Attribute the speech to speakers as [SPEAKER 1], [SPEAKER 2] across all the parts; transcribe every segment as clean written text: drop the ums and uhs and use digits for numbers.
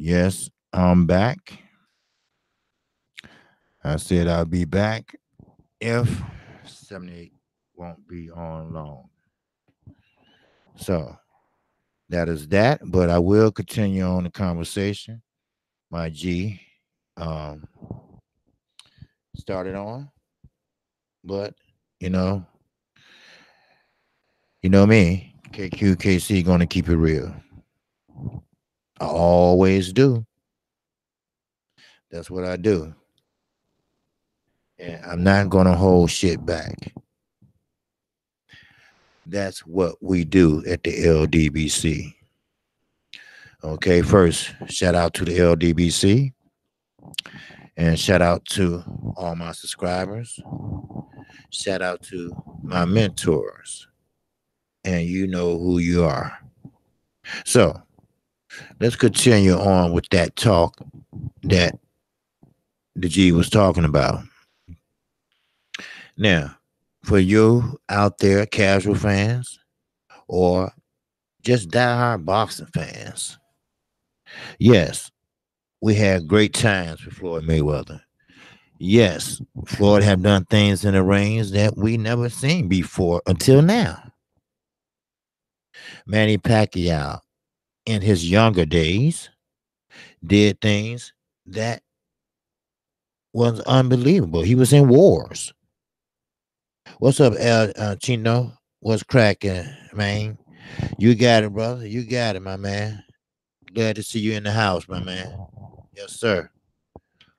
[SPEAKER 1] Yes, I'm back. I said I'll be back if 78 won't be on long. So that is that, but I will continue on the conversation. My G um, started on, but you know, you know me, KQKC gonna keep it real. I always do. That's what I do. And I'm not gonna hold shit back. That's what we do at the LDBC. Okay, first, shout out to the LDBC and shout out to all my subscribers. Shout out to my mentors. And you know who you are. So let's continue on with that talk that the G was talking about. Now, for you out there, casual fans, or just diehard boxing fans, yes, we had great times with Floyd Mayweather. Yes, Floyd have done things in the rings that we never seen before until now. Manny Pacquiao, in his younger days, did things that was unbelievable. He was in wars. What's up, Chino? What's cracking, man? You got it, brother. You got it, my man. Glad to see you in the house, my man. Yes, sir.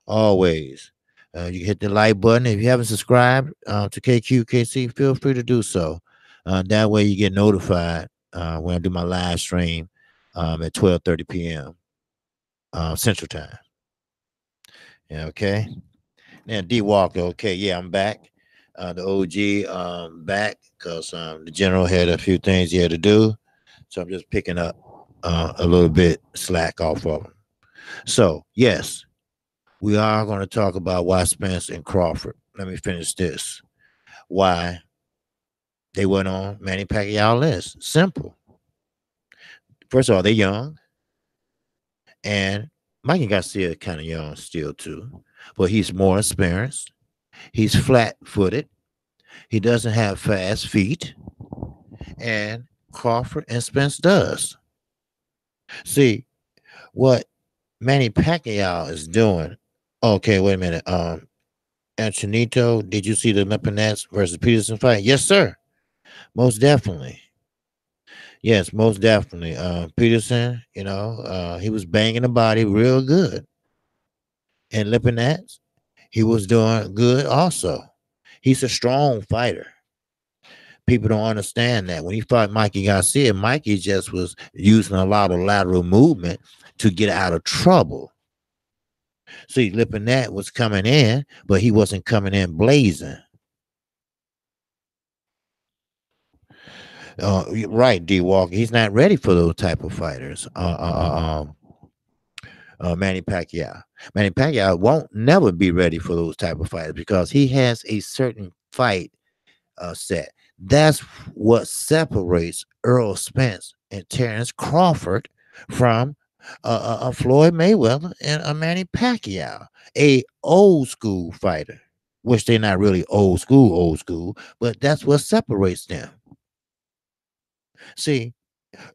[SPEAKER 1] Always. You can hit the like button. If you haven't subscribed to KQKC, feel free to do so. That way you get notified when I do my live stream at 12:30 p.m. Central Time. Yeah, okay. Now, D Walker, okay, yeah, I'm back. The OG back because the general had a few things he had to do. So I'm just picking up a little bit slack off of him. So, yes, we are going to talk about why Spence and Crawford. Let me finish this. Why they went on Manny Pacquiao list. Simple. First of all, they're young, and Mikey Garcia kind of young still too, but he's more experienced. He's flat-footed. He doesn't have fast feet, and Crawford and Spence does. See what Manny Pacquiao is doing. Okay, wait a minute. Antonito, did you see the Lipinets versus Peterson fight? Yes, sir. Most definitely. Yes, most definitely. Peterson, he was banging the body real good. And Lipinets, he was doing good also. He's a strong fighter. People don't understand that. When he fought Mikey Garcia, Mikey just was using a lot of lateral movement to get out of trouble. See, Lipinette was coming in, but he wasn't coming in blazing. Right, D Walker. He's not ready for those type of fighters. Manny Pacquiao. Manny Pacquiao won't never be ready for those type of fighters because he has a certain fight set. That's what separates Earl Spence and Terrence Crawford from Floyd Mayweather and Manny Pacquiao, a old school fighter. Which they're not really old school, but that's what separates them. See,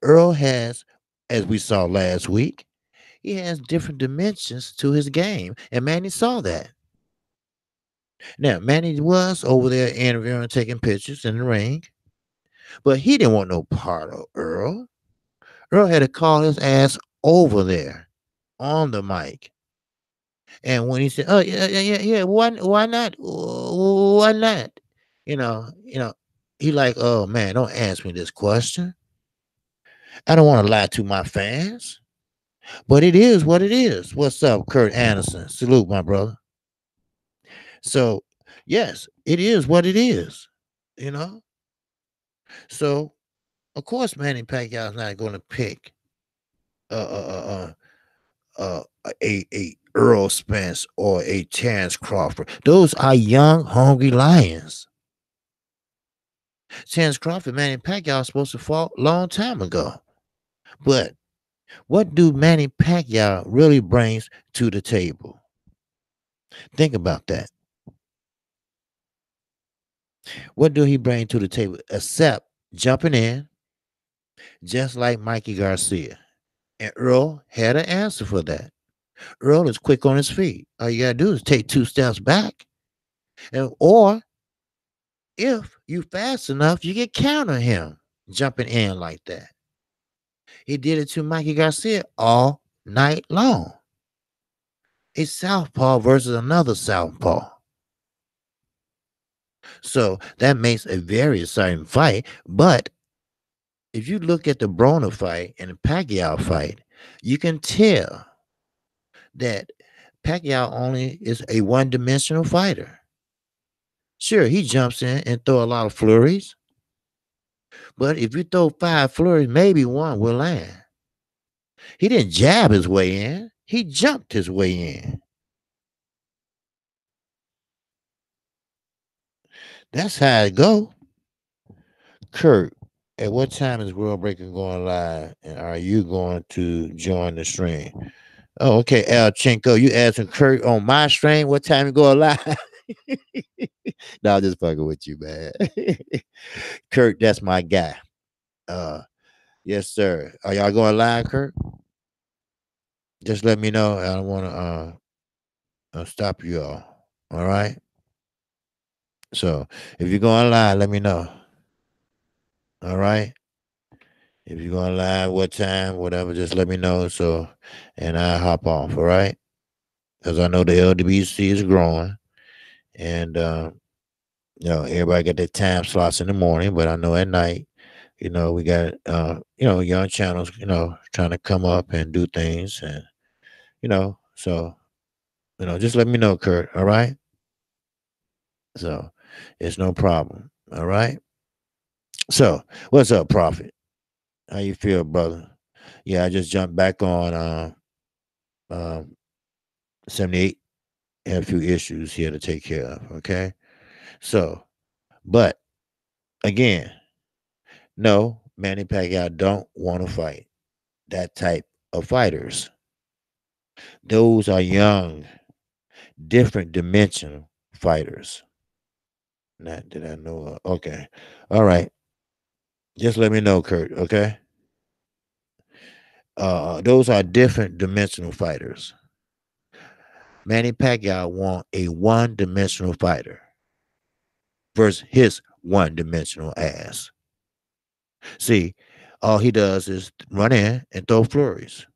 [SPEAKER 1] Earl has, as we saw last week, he has different dimensions to his game, and Manny saw that. Now, Manny was over there interviewing, taking pictures in the ring, but he didn't want no part of Earl. Earl had to call his ass over there on the mic. And when he said, "Oh yeah, why not? Why not?" He like, "Oh man, don't ask me this question. I don't want to lie to my fans, but it is what it is." What's up, Kurt Anderson? Salute, my brother. So, yes, it is what it is. You know. So, of course, Manny Pacquiao is not going to pick uh, a Earl Spence or a Terrence Crawford. Those are young, hungry lions. Terrence Crawford, Manny Pacquiao was supposed to fall a long time ago. But What do Manny Pacquiao really brings to the table? Think about that. What do he bring to the table except jumping in, just like Mikey Garcia? And Earl had an answer for that. Earl is quick on his feet. All you gotta do is take 2 steps back, or if you fast enough, you can counter him jumping in like that. He did it to Mikey Garcia all night long. A southpaw versus another southpaw. So that makes a very exciting fight. But if you look at the Broner fight and the Pacquiao fight, you can tell that Pacquiao only is a one-dimensional fighter. Sure, he jumps in and throw a lot of flurries, but if you throw 5 flurries, maybe one will land. He didn't jab his way in; he jumped his way in. That's how it go. Kurt, at what time is World Breaking going live, and are you going to join the stream? Oh, okay, Al Chinko, you asking Kurt on my stream what time you going live? No, I'm just fucking with you, man. Kurt, that's my guy. Uh, yes, sir. Are y'all going live, Kurt? Just let me know. I don't want to stop you all. All right. So if you're going live, let me know. All right. If you're going live, what time, whatever, just let me know. So, and I hop off. All right. Because I know the LWC is growing, and everybody got their time slots in the morning, but I know at night, we got young channels, trying to come up and do things, and so just let me know, Kurt. All right. So it's no problem. All right. So what's up, Prophet? How you feel, brother? Yeah, I just jumped back on um 78. Had a few issues here to take care of. Okay. So, but again, no, Manny Pacquiao don't want to fight that type of fighters. Those are young, different dimensional fighters. Not that I know of. Okay. All right. Just let me know, Kurt. Okay. Those are different dimensional fighters. Manny Pacquiao want a one-dimensional fighter versus his one-dimensional ass. See, all he does is run in and throw flurries.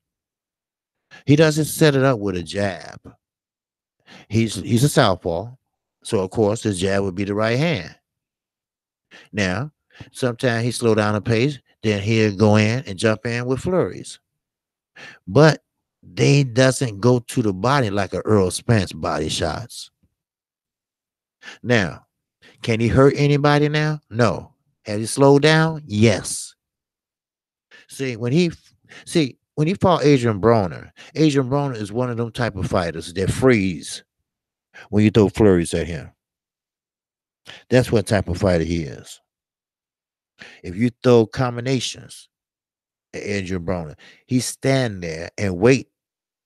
[SPEAKER 1] He doesn't set it up with a jab. He's a southpaw, so of course his jab would be the right hand. Now, sometimes he slow down the pace, then he'll go in and jump in with flurries. But they doesn't go to the body like a Earl Spence body shots. Now, can he hurt anybody now? No. Has he slowed down? Yes. See, when he fought Adrian Broner is one of them type of fighters that freeze when you throw flurries at him. That's what type of fighter he is. If you throw combinations at Adrian Broner, he stand there and wait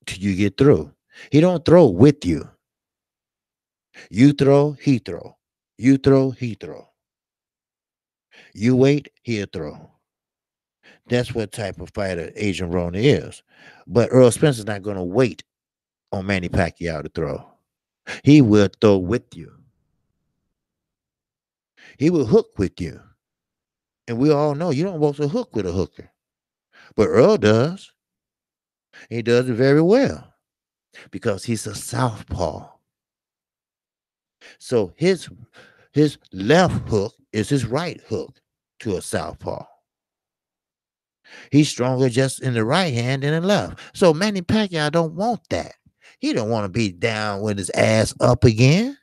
[SPEAKER 1] till you get through. He don't throw with you. You throw, he throw. You throw, he throw. You wait, he'll throw. That's what type of fighter Adrian Broner is. But Earl Spence is not going to wait on Manny Pacquiao to throw. He will throw with you. He will hook with you. And we all know you don't want to hook with a hooker. But Earl does. He does it very well because he's a southpaw. So his left hook is his right hook to a southpaw. He's stronger just in the right hand than the left. So Manny Pacquiao don't want that. He don't want to be down with his ass up again.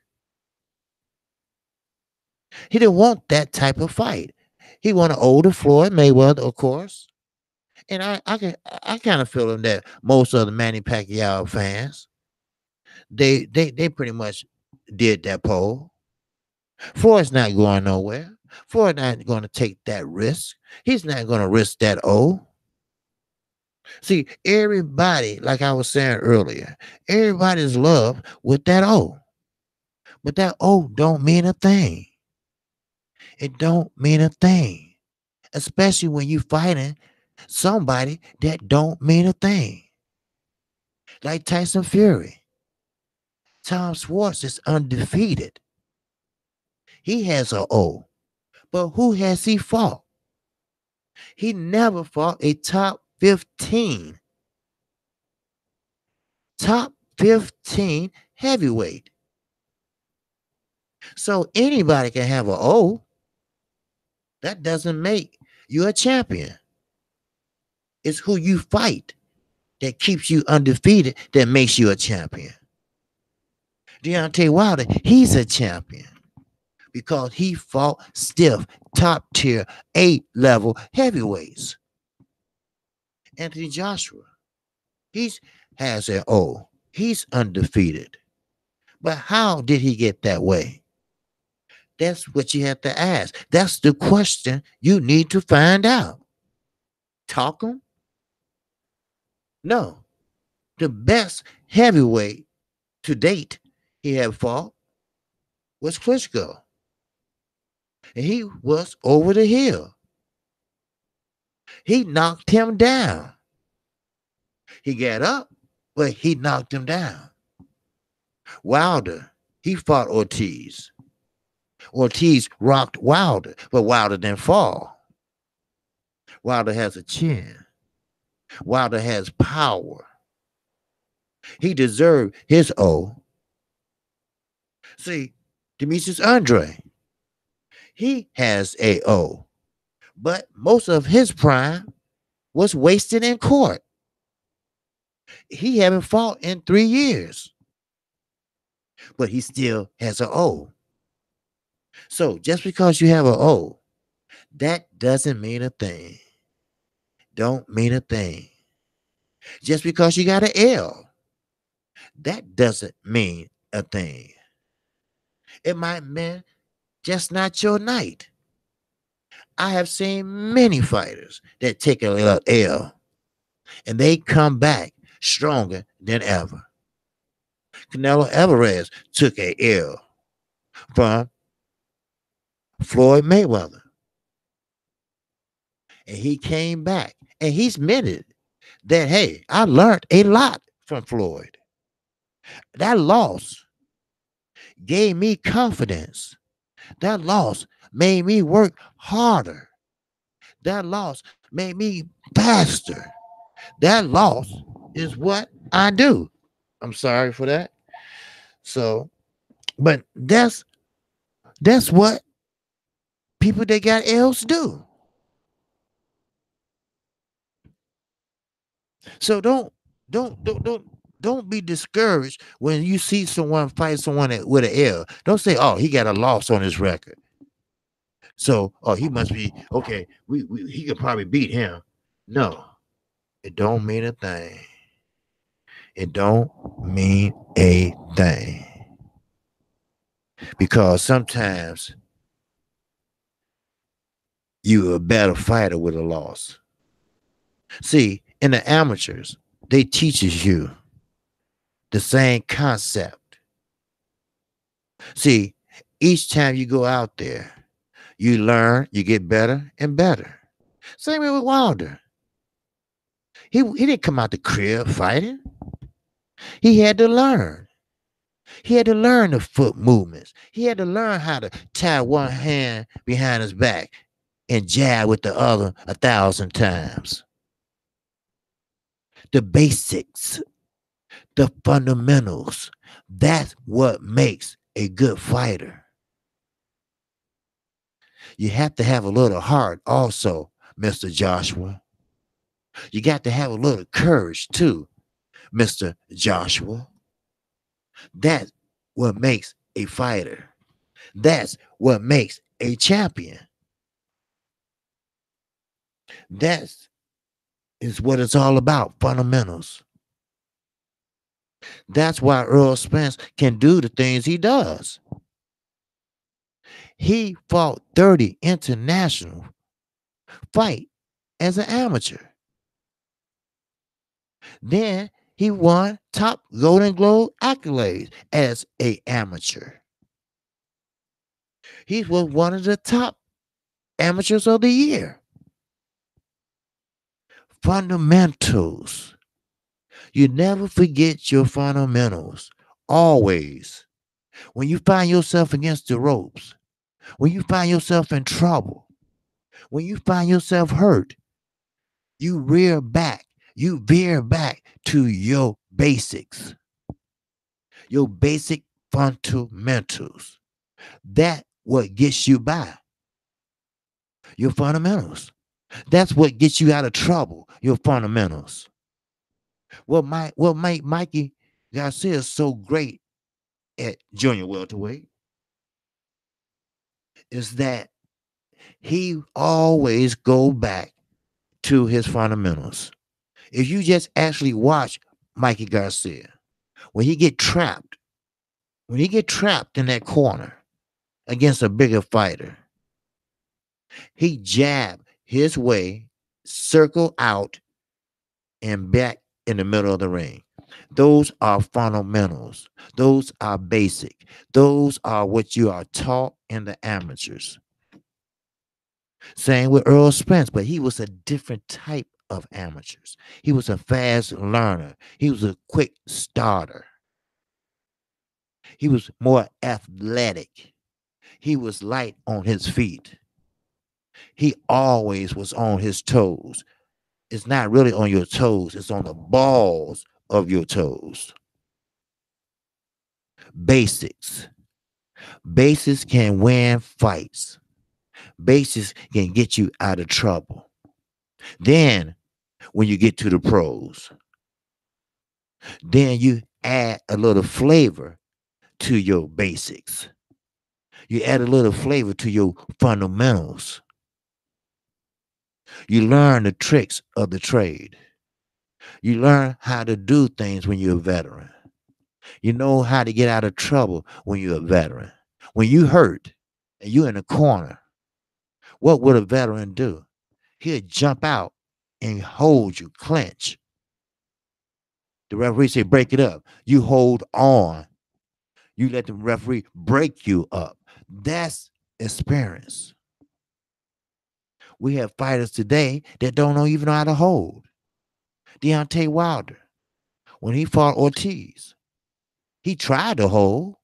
[SPEAKER 1] He didn't want that type of fight. He wanted older Floyd Mayweather, of course. And I kind of feel him that most of the Manny Pacquiao fans, they pretty much did that poll. Floyd's not going nowhere. Floyd's not going to take that risk. He's not going to risk that O. See, everybody, like I was saying earlier, everybody's love with that O. But that O don't mean a thing. It don't mean a thing. Especially when you fighting somebody that don't mean a thing. Like Tyson Fury. Tom Schwartz is undefeated. He has a O. But who has he fought? He never fought a top 15 heavyweight. So anybody can have a O. That doesn't make you a champion. It's who you fight that keeps you undefeated that makes you a champion. Deontay Wilder, he's a champion because he fought stiff, top tier, A level heavyweights. Anthony Joshua, he has an O. He's undefeated. But how did he get that way? That's what you have to ask. That's the question you need to find out. Talk him? No. The best heavyweight to date he had fought was Klitschko. And he was over the hill. He knocked him down. He got up, but he knocked him down. Wilder, he fought Ortiz. Ortiz rocked Wilder, but Wilder didn't fall. Wilder has a chin. Wilder has power. He deserved his O. See, Demetrius Andre, he has a O, but most of his prime was wasted in court. He haven't fought in 3 years, but he still has an O. So just because you have an O, that doesn't mean a thing. Don't mean a thing. Just because you got an L, that doesn't mean a thing. It might mean just not your night. I have seen many fighters that take a L and they come back stronger than ever. Canelo Alvarez took a L from Floyd Mayweather, and he came back and he's admitted that, hey, I learned a lot from Floyd. That loss gave me confidence. That loss made me work harder. That loss made me faster. That loss is what I do. I'm sorry for that. So, but that's what people that got L's do. So don't be discouraged when you see someone fight someone with an L. Don't say, "Oh, he got a loss on his record." So, oh, he must be okay. He could probably beat him. No, it don't mean a thing. It don't mean a thing because sometimes you're a better fighter with a loss. See, in the amateurs, they teaches you the same concept. See, each time you go out there, you learn, you get better and better. Same way with Wilder. He didn't come out the crib fighting. He had to learn. He had to learn the foot movements. He had to learn how to tie one hand behind his back and jab with the other 1,000 times. The basics, the fundamentals. That's what makes a good fighter. You have to have a little heart also, Mr. Joshua. You got to have a little courage too, Mr. Joshua. That's what makes a fighter. That's what makes a champion. That is what it's all about, fundamentals. That's why Earl Spence can do the things he does. He fought 30 international fight as an amateur. Then he won top Golden Globe accolades as a amateur. He was one of the top amateurs of the year. Fundamentals. You never forget your fundamentals. Always. When you find yourself against the ropes, when you find yourself in trouble, when you find yourself hurt, you veer back to your basics, your basic fundamentals. That what gets you by. Your fundamentals. That's what gets you out of trouble. Your fundamentals. What made Mikey Garcia so great at junior welterweight is that he always go back to his fundamentals. If you just actually watch Mikey Garcia, when he get trapped, when he get trapped in that corner against a bigger fighter, he jab his way, circle out, and back in the middle of the ring. Those are fundamentals. Those are basic. Those are what you are taught in the amateurs. Same with Earl Spence, but he was a different type of amateurs. He was a fast learner. He was a quick starter. He was more athletic. He was light on his feet. He always was on his toes. It's not really on your toes, it's on the balls of your toes. Basics. Basics can win fights. Basics can get you out of trouble. Then, when you get to the pros, then you add a little flavor to your basics. You add a little flavor to your fundamentals. You learn the tricks of the trade. You learn how to do things when you're a veteran. You know how to get out of trouble when you're a veteran. When you hurt and you're in a corner, what would a veteran do? He'll jump out and hold you, clench. The referee say, break it up. You hold on. You let the referee break you up. That's experience. We have fighters today that don't even know how to hold. Deontay Wilder, when he fought Ortiz, he tried to hold,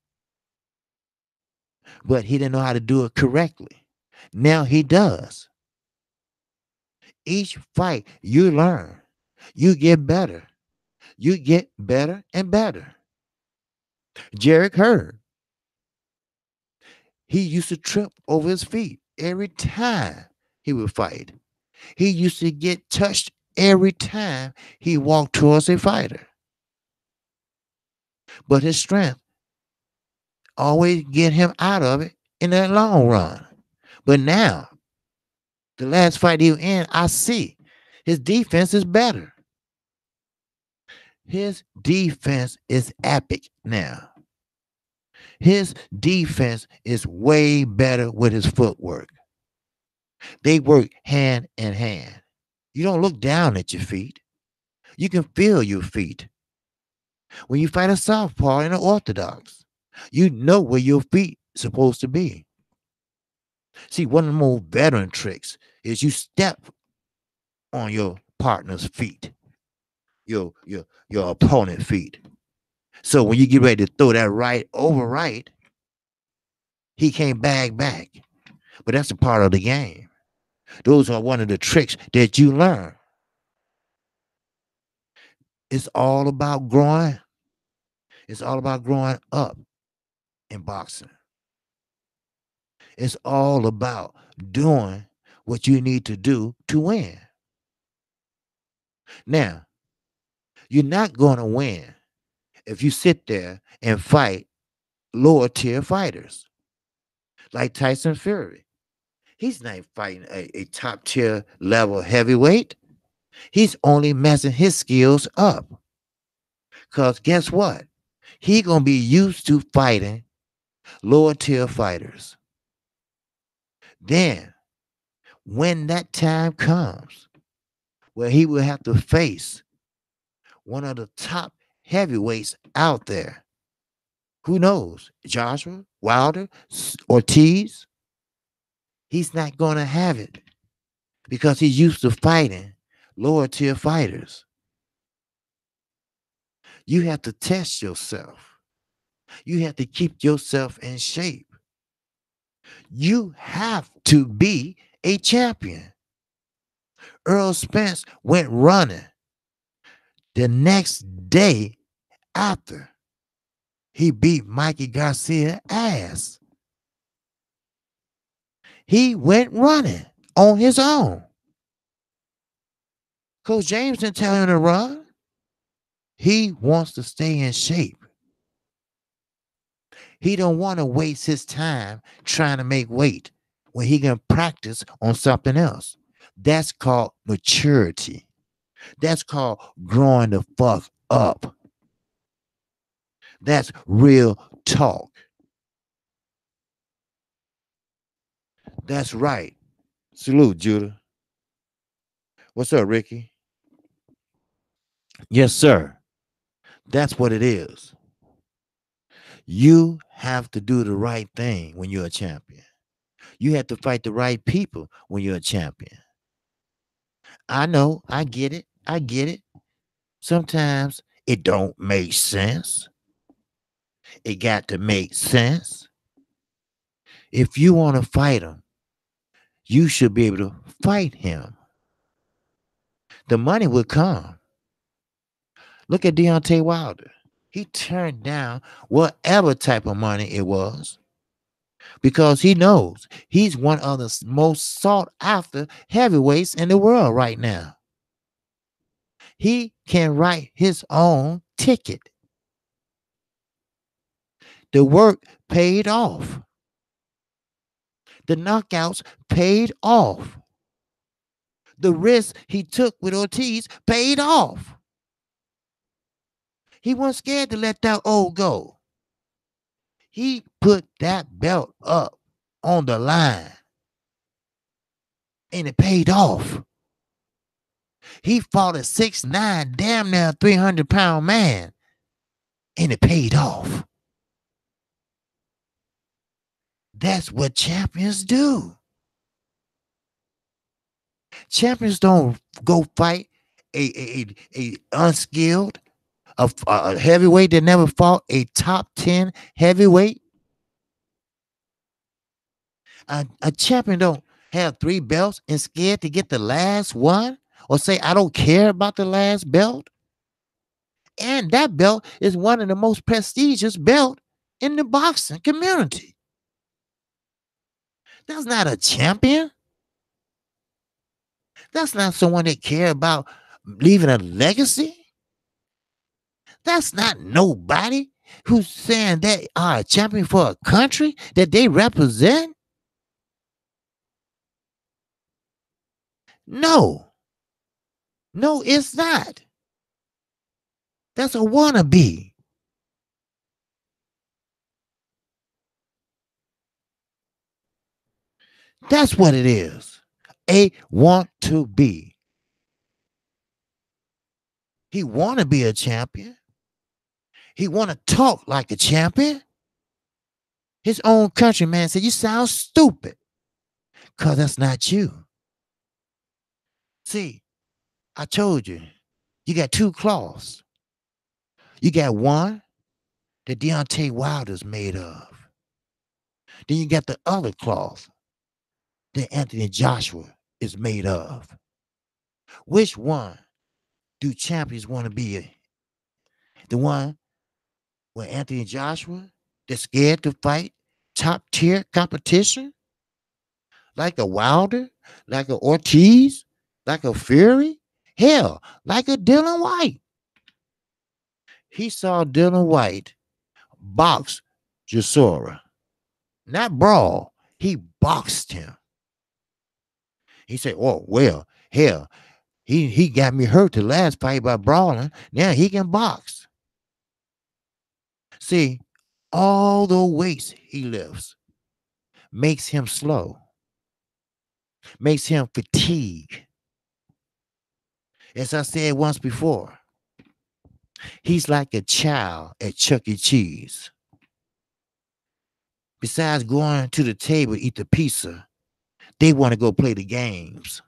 [SPEAKER 1] but he didn't know how to do it correctly. Now he does. Each fight you learn, you get better. You get better and better. Jarek Hurd, he used to trip over his feet every time he would fight. He used to get touched every time he walked towards a fighter. But his strength always get him out of it in that long run. But now, the last fight he was in, I see his defense is better. His defense is epic now. His defense is way better with his footwork. They work hand in hand. You don't look down at your feet. You can feel your feet. When you fight a southpaw and an orthodox, you know where your feet supposed to be. See, one of the more veteran tricks is you step on your partner's feet, your opponent's feet. So when you get ready to throw that right over right, he can't bag back. But that's a part of the game. Those are one of the tricks that you learn. It's all about growing. It's all about growing up in boxing. It's all about doing what you need to do to win. Now, you're not going to win if you sit there and fight lower tier fighters like Tyson Fury. He's not fighting a top tier level heavyweight. He's only messing his skills up. Because guess what? He going to be used to fighting lower tier fighters. Then, when that time comes where he will have to face one of the top heavyweights out there. Who knows? Joshua, Wilder, Ortiz. He's not going to have it because he's used to fighting lower tier fighters. You have to test yourself. You have to keep yourself in shape. You have to be a champion. Earl Spence went running the next day after he beat Mikey Garcia's ass. He went running on his own. Coach James didn't tell him to run. He wants to stay in shape. He don't want to waste his time trying to make weight when he can practice on something else. That's called maturity. That's called growing the fuck up. That's real talk. That's right. Salute, Judah. What's up, Ricky? Yes, sir. That's what it is. You have to do the right thing when you're a champion. You have to fight the right people when you're a champion. I know, I get it. I get it. Sometimes it don't make sense. It got to make sense. If you want to fight him, you should be able to fight him. The money will come. Look at Deontay Wilder. He turned down whatever type of money it was because he knows he's one of the most sought after heavyweights in the world right now. He can write his own ticket. The work paid off. The knockouts paid off. The risk he took with Ortiz paid off. He wasn't scared to let that old go. He put that belt up on the line. And it paid off. He fought a 6'9", damn near 300-pound man. And it paid off. That's what champions do. Champions don't go fight a unskilled, a heavyweight that never fought a top 10 heavyweight. A champion don't have 3 belts and scared to get the last one or say, I don't care about the last belt. And that belt is one of the most prestigious belts in the boxing community. That's not a champion. That's not someone that care about leaving a legacy. That's not nobody who's saying they are a champion for a country that they represent. No. No, it's not. That's a wannabe. That's what it is. A want to be. He want to be a champion. He want to talk like a champion. His own countryman said, you sound stupid. Because that's not you. See, I told you, you got 2 claws. You got one that Deontay Wilder's made of. Then you got the other cloth that Anthony Joshua is made of. Which one do champions want to be? The one where Anthony Joshua that's scared to fight top tier competition? Like a Wilder, like a Ortiz, like a Fury? Hell, like a Dylan White. He saw Dylan White box Chisora. Not brawl. He boxed him. He said, oh, well, hell, he got me hurt the last fight by brawling. Now he can box. See, all the weights he lifts makes him slow, makes him fatigue. As I said once before, He's like a child at Chuck E. Cheese. Besides going to the table, eat the pizza, they want to go play the games.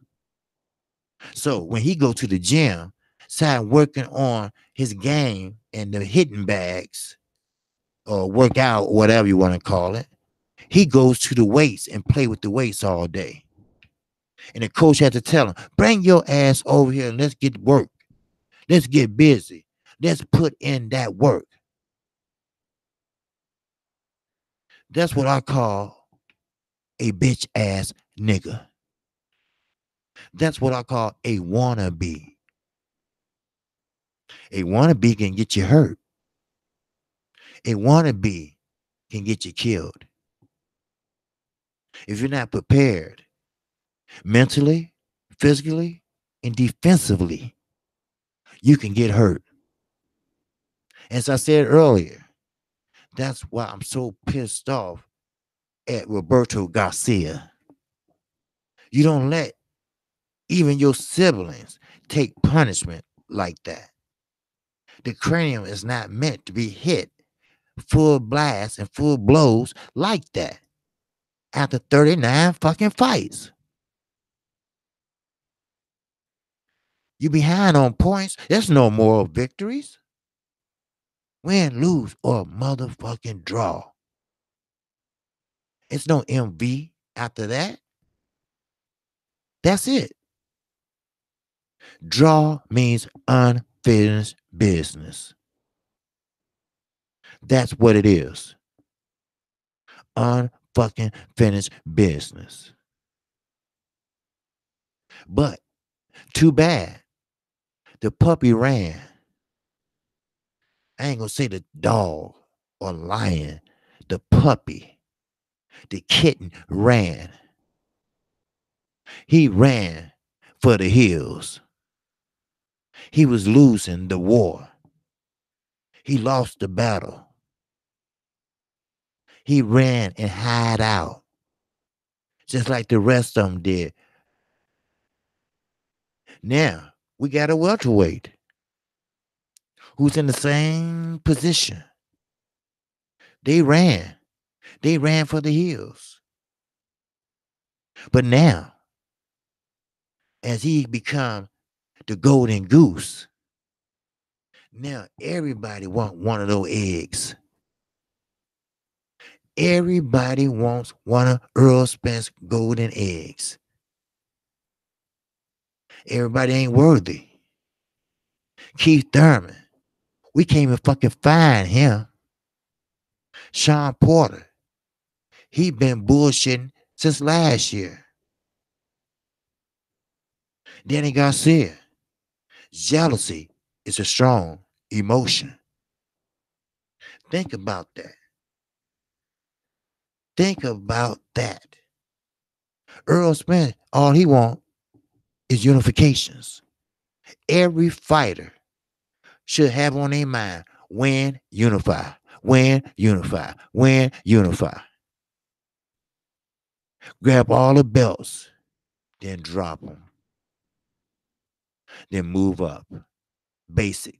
[SPEAKER 1] So when he go to the gym, start working on his game and the hitting bags or workout, whatever you want to call it, he goes to the weights and play with the weights all day. And the coach had to tell him, bring your ass over here and let's get work. Let's get busy. Let's put in that work. That's what I call a bitch ass nigga. That's what I call a wannabe. A wannabe can get you hurt. A wannabe can get you killed. If you're not prepared mentally, physically, and defensively, you can get hurt. As I said earlier, that's why I'm so pissed off at Roberto Garcia. You don't let even your siblings take punishment like that. The cranium is not meant to be hit full blast and full blows like that after 39 fucking fights. You behind on points. There's no moral victories. Win, lose, or motherfucking draw. It's no MV after that. That's it. Draw means unfinished business. That's what it is. Unfucking finished business. But too bad. The puppy ran. I ain't gonna say the dog or lion. The puppy, the kitten ran. He ran for the hills. He was losing the war. He lost the battle. He ran and hid out, just like the rest of them did. Now, we got a welterweight who's in the same position. They ran. They ran for the hills. But now, as he become the golden goose, now everybody want one of those eggs. Everybody wants one of Earl Spence golden eggs. Everybody ain't worthy. Keith Thurman, we can't even fucking find him. Sean Porter, he been bullshitting since last year. Danny Garcia, jealousy is a strong emotion. Think about that. Think about that. Earl Spence, all he want is unifications. Every fighter should have on their mind, win, unify, win, unify, win, unify. Grab all the belts, then drop them. Then move up. Basic.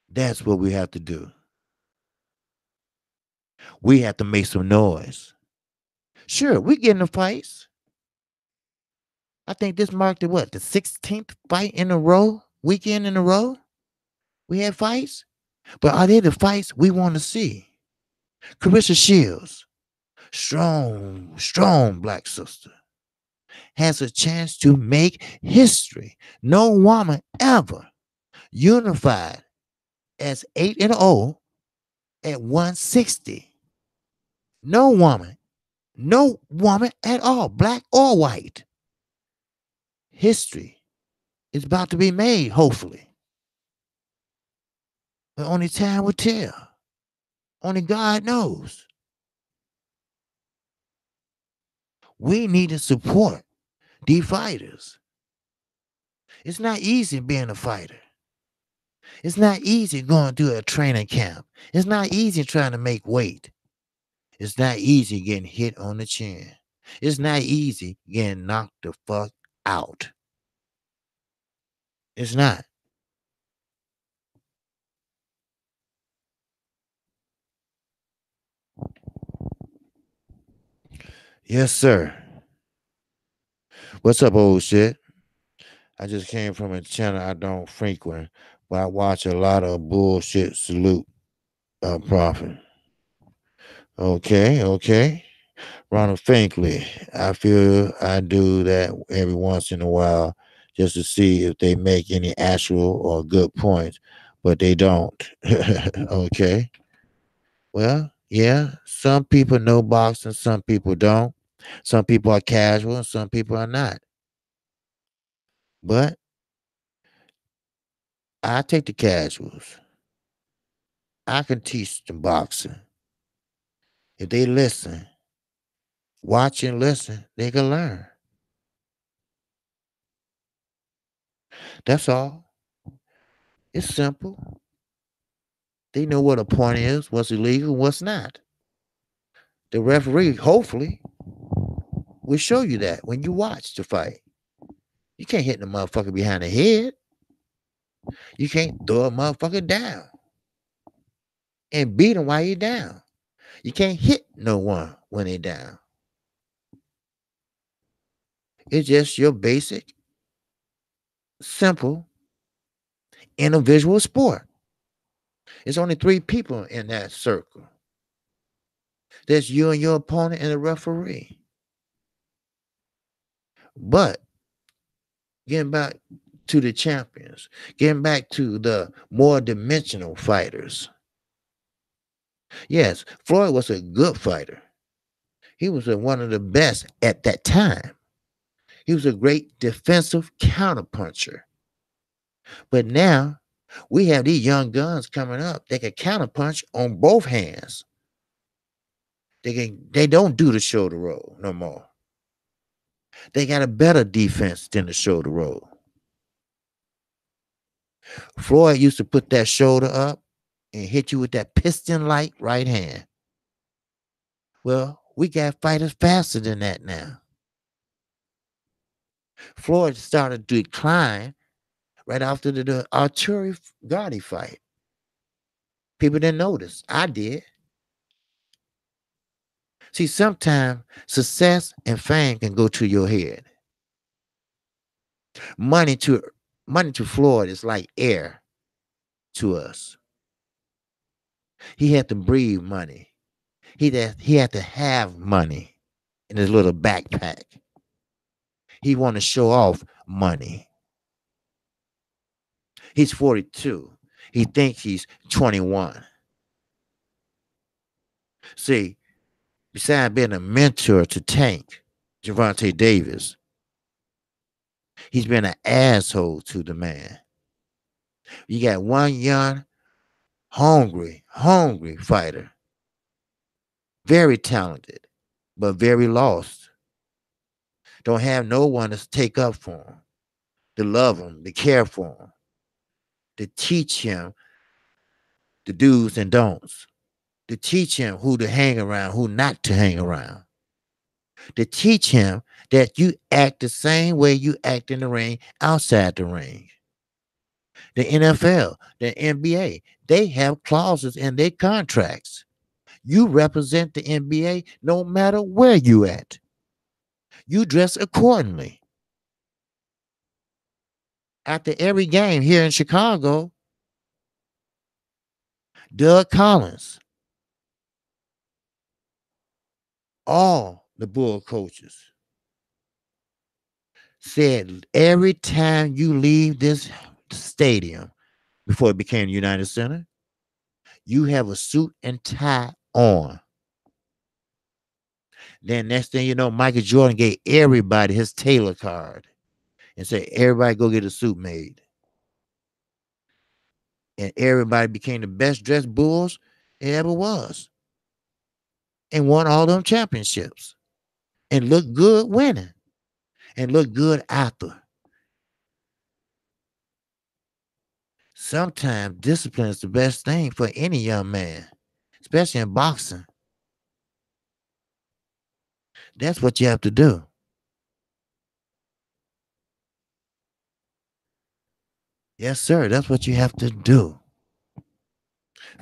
[SPEAKER 1] That's what we have to do. We have to make some noise. Sure, we get in the fights. I think this marked the what? The 16th fight in a row? Weekend in a row? We had fights? But are they the fights we want to see? Carissa Shields, strong black sister, has a chance to make history. No woman ever unified as 8-0 at 160. No woman at all, black or white. History is about to be made, hopefully. But only time will tell. Only God knows. We need to support these fighters. It's not easy being a fighter. It's not easy going through a training camp. It's not easy trying to make weight. It's not easy getting hit on the chin. It's not easy getting knocked the fuck out. It's not. Yes, sir. What's up, old shit? I just came from a channel I don't frequent, but I watch a lot of bullshit. Salute, Prophet. Okay, okay. Ronald Finkley. I feel I do that every once in a while just to see if they make any actual or good points, but they don't. Okay. Well, yeah, some people know boxing, some people don't. Some people are casual, and some people are not. But I take the casuals. I can teach them boxing. If they listen, watch and listen, they can learn. That's all. It's simple. They know what a point is, what's illegal, what's not. The referee, hopefully, will show you that when you watch the fight. You can't hit the motherfucker behind the head. You can't throw a motherfucker down and beat him while you're down. You can't hit no one when they're down. It's just your basic, simple, individual sport. It's only three people in that circle. That's you and your opponent and the referee. But getting back to the champions, getting back to the more dimensional fighters. Yes, Floyd was a good fighter. He was one of the best at that time. He was a great defensive counterpuncher. But now we have these young guns coming up. They can counterpunch on both hands. They don't do the shoulder roll no more. They got a better defense than the shoulder roll. Floyd used to put that shoulder up and hit you with that piston-like right hand. Well, we got fighters faster than that now. Floyd started to decline right after the Arturo Gotti fight. People didn't notice. I did. See, sometimes success and fame can go to your head. Money to money to Floyd is like air to us. He had to breathe money. He had to have money in his little backpack. He want to show off money. He's 42. He thinks he's 21. See, besides being a mentor to Tank, Gervonta Davis, he's been an asshole to the man. You got one young, hungry fighter. Very talented, but very lost. Don't have no one to take up for him, to love him, to care for him, to teach him the do's and don'ts, to teach him who to hang around, who not to hang around, to teach him that you act the same way you act in the ring outside the ring. The NFL, the NBA, they have clauses in their contracts. You represent the NBA no matter where you at. You dress accordingly. After every game here in Chicago, Doug Collins, all the Bull coaches said every time you leave this stadium before it became United Center, you have a suit and tie on. Then next thing you know, Michael Jordan gave everybody his Taylor card and said, everybody go get a suit made. And everybody became the best dressed Bulls it ever was and won all them championships and looked good winning and looked good after. Sometimes discipline is the best thing for any young man, especially in boxing. That's what you have to do. Yes, sir. That's what you have to do.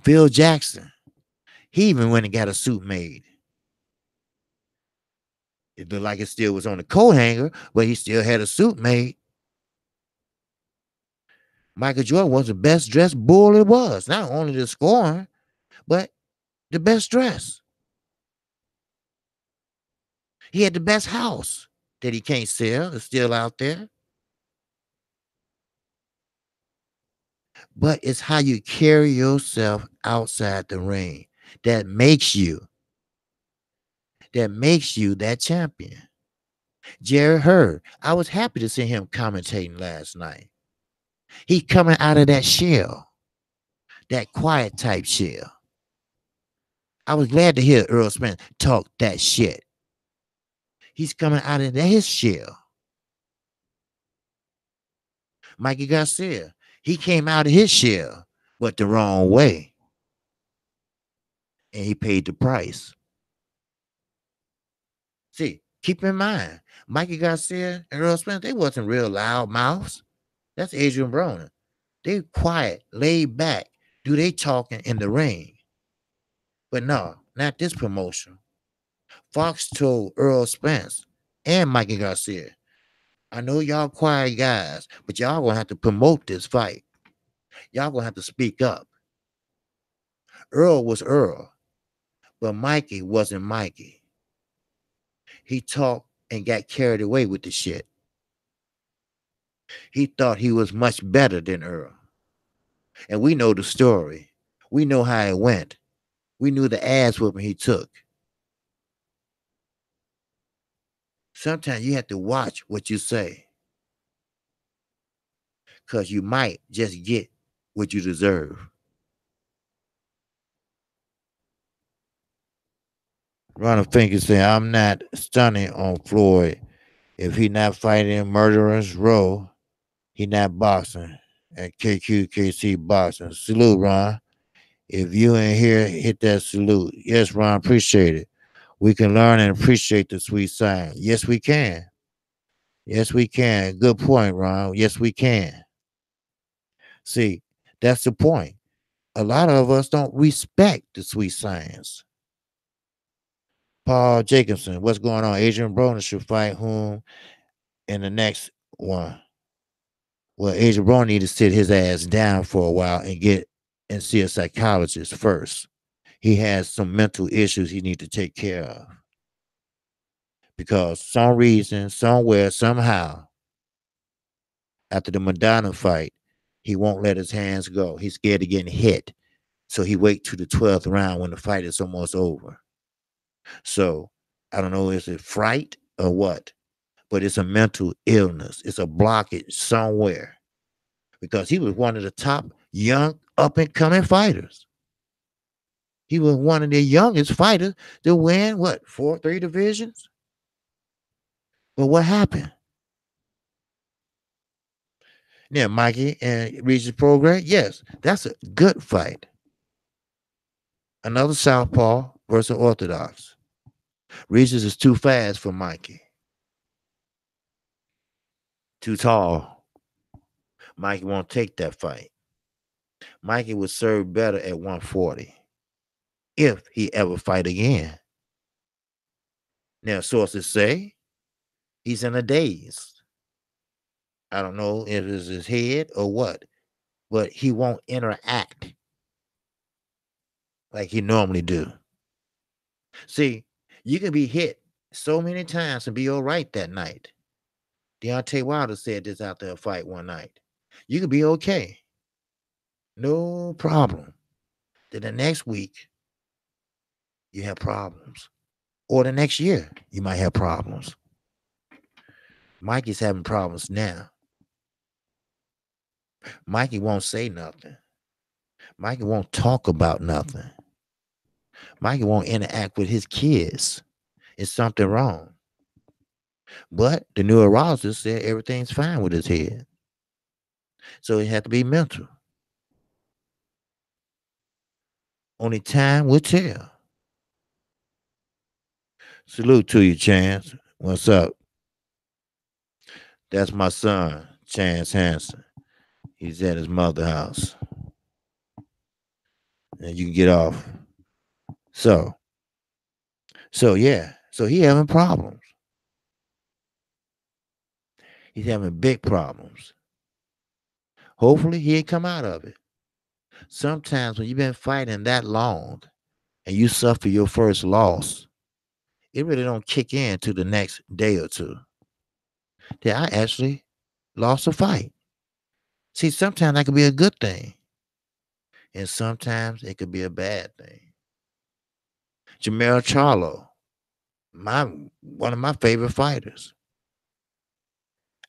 [SPEAKER 1] Phil Jackson, he even went and got a suit made. It looked like it still was on the coat hanger, but he still had a suit made. Michael Jordan was the best dressed bull it was. Not only the scoring, but the best dress. He had the best house that he can't sell. It's still out there. But it's how you carry yourself outside the ring that makes you that champion. Jerry Hurd, I was happy to see him commentating last night. He's coming out of that shell, that quiet type shell. I was glad to hear Earl Spence talk that shit. He's coming out of his shell. Mikey Garcia, he came out of his shell, but the wrong way. And he paid the price. See, keep in mind, Mikey Garcia and Earl Spence, they wasn't real loud mouths. That's Adrian Broner. They quiet, laid back, do they talking in the ring. But no, not this promotion. Fox told Earl Spence and Mikey Garcia, I know y'all quiet guys, but y'all gonna have to promote this fight. Y'all gonna have to speak up. Earl was Earl, but Mikey wasn't Mikey. He talked and got carried away with the shit. He thought he was much better than Earl. And we know the story. We know how it went. We knew the ass whooping he took. Sometimes you have to watch what you say, because you might just get what you deserve. Ronald Fink is saying, I'm not stunning on Floyd. If he not fighting murderers row, he not boxing at KQKC boxing. Salute, Ron. If you ain't here, hit that salute. Yes, Ron, appreciate it. We can learn and appreciate the sweet science. Yes, we can. Yes, we can. Good point, Ron. Yes, we can. See, that's the point. A lot of us don't respect the sweet science. Paul Jacobson, what's going on? Adrian Broner should fight whom in the next one? Well, Adrian Broner need to sit his ass down for a while and get and see a psychologist first. He has some mental issues he need to take care of. Because some reason, somewhere, somehow, after the Madonna fight, he won't let his hands go. He's scared of getting hit. So he wait to the 12th round when the fight is almost over. So I don't know, is it fright or what? But it's a mental illness. It's a blockage somewhere. Because he was one of the top young up and coming fighters. He was one of the youngest fighters to win what, 3 divisions? But what happened? Yeah, Mikey and Regis Prograis. Yes, that's a good fight. Another Southpaw versus Orthodox. Regis is too fast for Mikey. Too tall. Mikey won't take that fight. Mikey would serve better at 140 if he ever fight again. Now, sources say he's in a daze. I don't know if it's his head or what, but he won't interact like he normally do. See, you can be hit so many times and be all right that night. Deontay Wilder said this after a fight one night. You could be okay. No problem. Then the next week, you have problems. Or the next year, you might have problems. Mikey's having problems now. Mikey won't say nothing. Mikey won't talk about nothing. Mikey won't interact with his kids. It's something wrong. But the neurologist said everything's fine with his head. So it had to be mental. Only time will tell. Salute to you, Chance. What's up? That's my son, Chance Hanson. He's at his mother's house. And you can get off. So yeah. So he having problems. He's having big problems. Hopefully, he'll come out of it. Sometimes when you've been fighting that long and you suffer your first loss, it really don't kick in to the next day or two. That I actually lost a fight. See, sometimes that could be a good thing, and sometimes it could be a bad thing. Jamel Charlo, my one of my favorite fighters.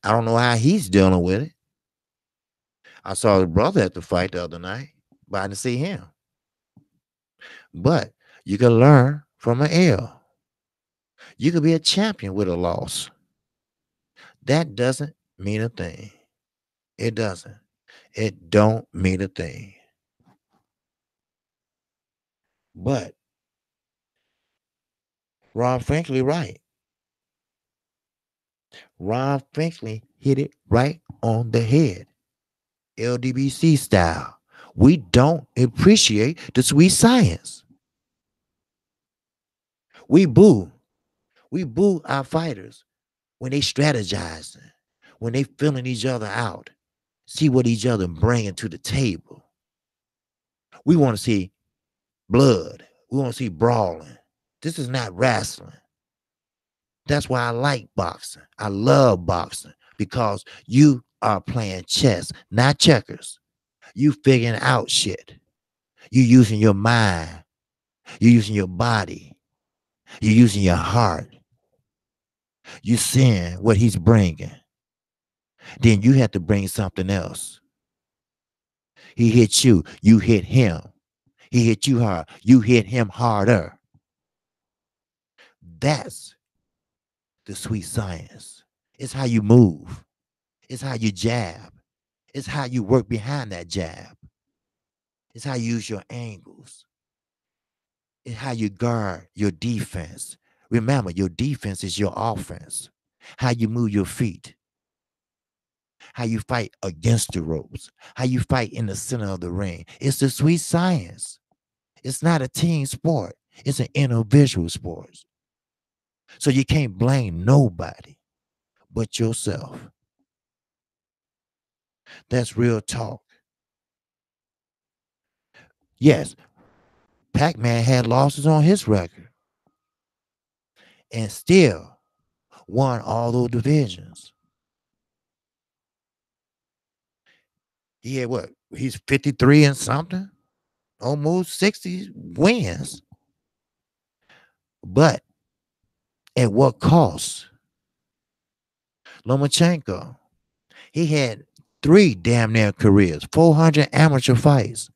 [SPEAKER 1] I don't know how he's dealing with it. I saw his brother at the fight the other night, but I didn't see him. But you can learn from an L. You could be a champion with a loss. That doesn't mean a thing. It doesn't. It don't mean a thing. But Ron Franklin right. Ron Franklin hit it right on the head. LDBC style. We don't appreciate the sweet science. We boo. We boo our fighters when they strategizing, when they filling each other out, see what each other bringing to the table. We want to see blood. We want to see brawling. This is not wrestling. That's why I like boxing. I love boxing because you are playing chess, not checkers. You figuring out shit. You using your mind. You using your body. You using your heart. You seeing what he's bringing. Then you have to bring something else. He hit you. You hit him. He hit you hard. You hit him harder. That's the sweet science. It's how you move. It's how you jab. It's how you work behind that jab. It's how you use your angles. It's how you guard your defense. Remember, your defense is your offense. How you move your feet. How you fight against the ropes. How you fight in the center of the ring. It's the sweet science. It's not a team sport. It's an individual sport. So you can't blame nobody but yourself. That's real talk. Yes, Pacman had losses on his record and still won all those divisions. He had what? He's 53 and something, almost 60 wins. But at what cost? Lomachenko, he had three damn near careers, 400 amateur fights,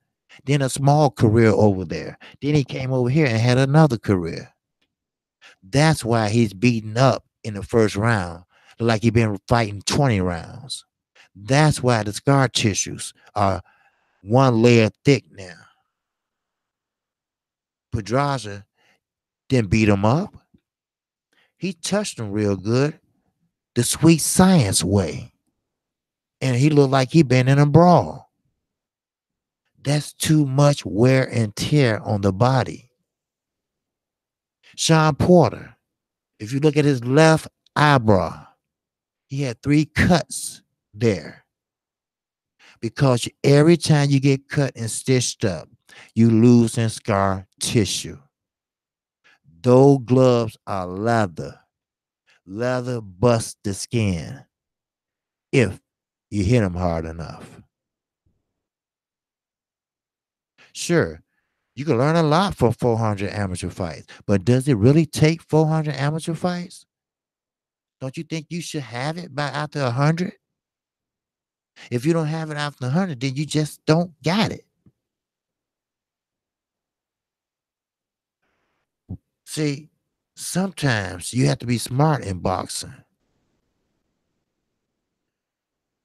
[SPEAKER 1] then a small career over there. Then he came over here and had another career. That's why he's beaten up in the first round, like he's been fighting 20 rounds. That's why the scar tissues are one layer thick now. Pedraza didn't beat him up. He touched him real good, the sweet science way. And he looked like he been in a brawl. That's too much wear and tear on the body. Sean Porter, if you look at his left eyebrow, he had 3 cuts there. Because every time you get cut and stitched up, you lose in scar tissue. Those gloves are leather. Leather busts the skin if you hit them hard enough. Sure, you can learn a lot from 400 amateur fights, but does it really take 400 amateur fights? Don't you think you should have it by after 100? If you don't have it after 100, then you just don't got it. See, sometimes you have to be smart in boxing.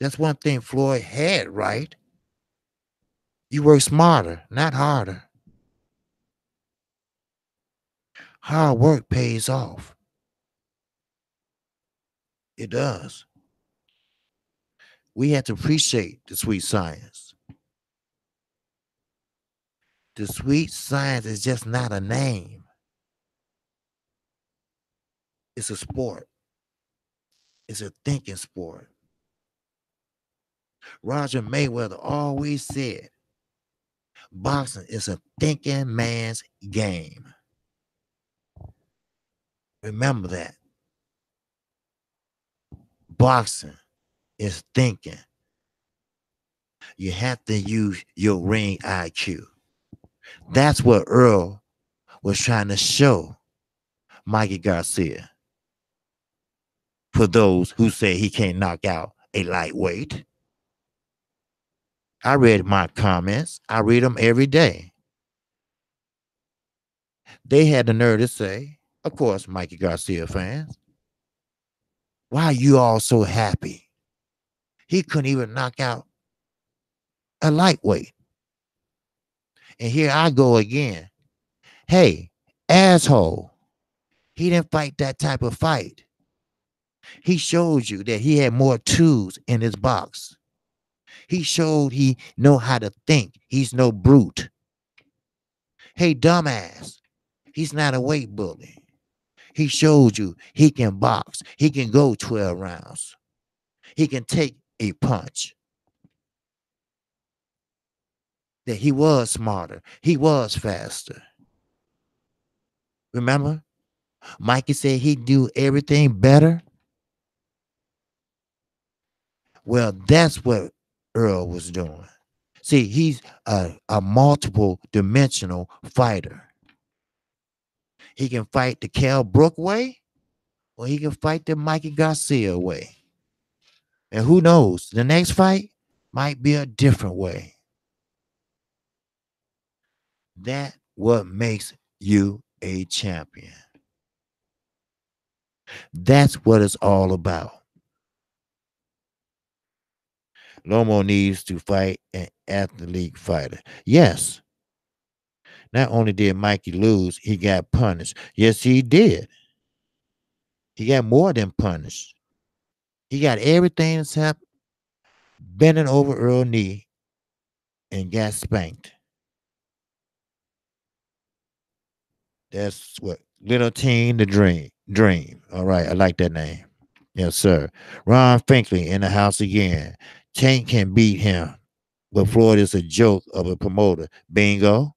[SPEAKER 1] That's one thing Floyd had, right? You work smarter, not harder. Hard work pays off. It does. We have to appreciate the sweet science. The sweet science is just not a name. It's a sport. It's a thinking sport. Roger Mayweather always said boxing is a thinking man's game. Remember that. Boxing is thinking. You have to use your ring IQ. That's what Earl was trying to show Mikey Garcia. For those who say he can't knock out a lightweight, I read my comments. I read them every day. They had the nerve to say, of course, Mikey Garcia fans, why are you all so happy? He couldn't even knock out a lightweight. And here I go again. Hey, asshole, he didn't fight that type of fight. He showed you that he had more tools in his box. He showed he know how to think. He's no brute. Hey, dumbass, he's not a weight bully. He showed you he can box. He can go 12 rounds. He can take a punch. That he was smarter. He was faster. Remember? Mikey said he'd do everything better. Well, that's what Earl was doing. See, he's a multiple dimensional fighter. He can fight the Cal Brook way, or he can fight the Mikey Garcia way. And who knows, the next fight might be a different way. That's what makes you a champion. That's what it's all about. Lomo needs to fight an athlete fighter. Yes. Not only did Mikey lose, he got punished. Yes, he did. He got more than punished. He got everything except bending over Earl's knee and got spanked. That's what Little Teen the Dream. Dream. All right, I like that name. Yes, sir. Ron Finkley in the house again. Tank can beat him, but Floyd is a joke of a promoter. Bingo.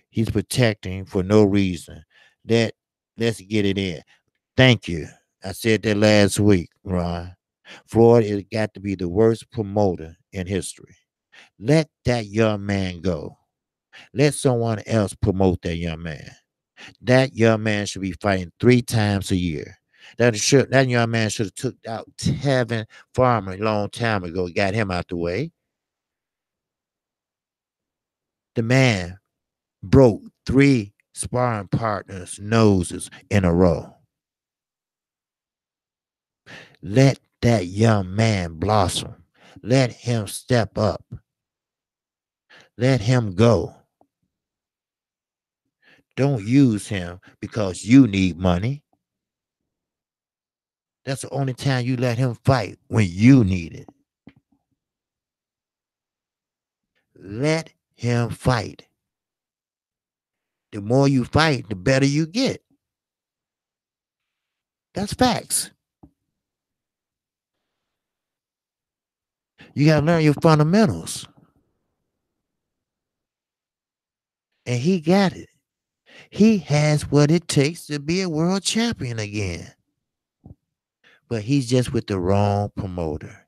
[SPEAKER 1] He's protecting for no reason. That let's get it in. Thank you. I said that last week, Ron. Floyd has got to be the worst promoter in history. Let that young man go. Let someone else promote that young man. That young man should be fighting 3 times a year. That young man should have took out Tevin Farmer a long time ago, got him out the way. The man broke 3 sparring partners' noses in a row. Let that young man blossom. Let him step up. Let him go. Don't use him because you need money. That's the only time you let him fight, when you need it. Let him fight. The more you fight, the better you get. That's facts. You got to learn your fundamentals. And he got it. He has what it takes to be a world champion again. But he's just with the wrong promoter.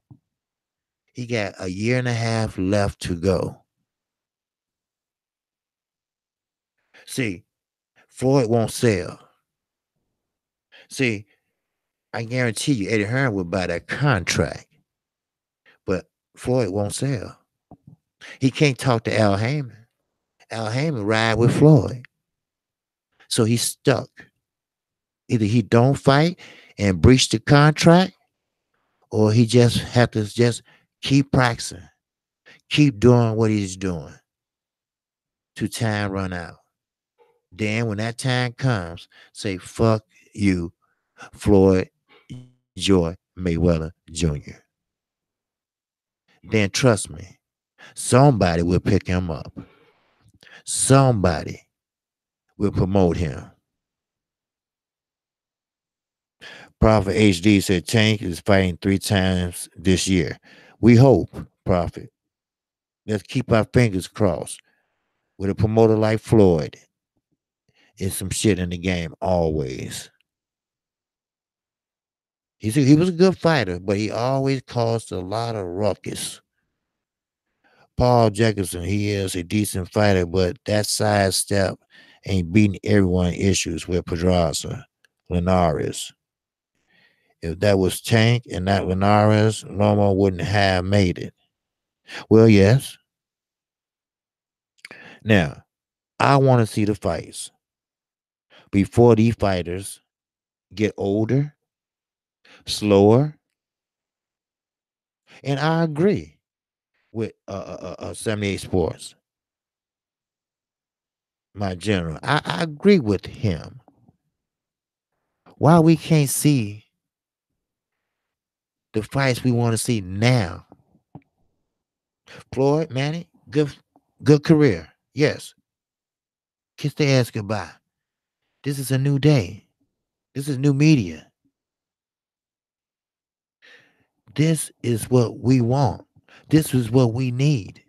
[SPEAKER 1] He got a year and a half left to go. See, Floyd won't sell. See, I guarantee you Eddie Hearn would buy that contract. But Floyd won't sell. He can't talk to Al Heyman. Al Heyman ride with Floyd. So he's stuck. Either he don't fight and breach the contract, or he just have to just keep practicing, keep doing what he's doing to time run out. Then when that time comes, say, fuck you, Floyd Joy Mayweather Jr. Then trust me, somebody will pick him up. Somebody will promote him. Prophet HD said Tank is fighting 3 times this year. We hope, profit. Let's keep our fingers crossed. With a promoter like Floyd, it's some shit in the game always. He was a good fighter, but he always caused a lot of ruckus. Paul Jacobson, he is a decent fighter, but that sidestep ain't beating everyone issues with Pedraza, Linares. If that was Tank and not Linares, Lomo wouldn't have made it. Well, yes. Now, I want to see the fights before these fighters get older, slower, and I agree with 78 Sports, my general. I agree with him. Why we can't see the fights we want to see now? Floyd, Manny, good career. Yes. Kiss their ass goodbye. This is a new day. This is new media. This is what we want. This is what we need.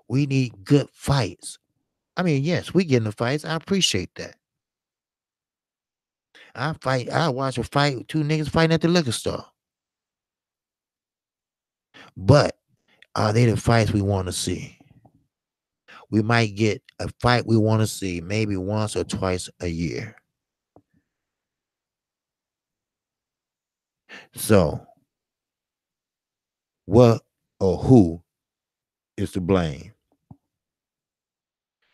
[SPEAKER 1] We need good fights. I mean, yes, we get in the fights. I appreciate that. I watch a fight, two niggas fighting at the liquor store. But are they the fights we want to see? We might get a fight we want to see maybe once or twice a year. So, what or who is to blame?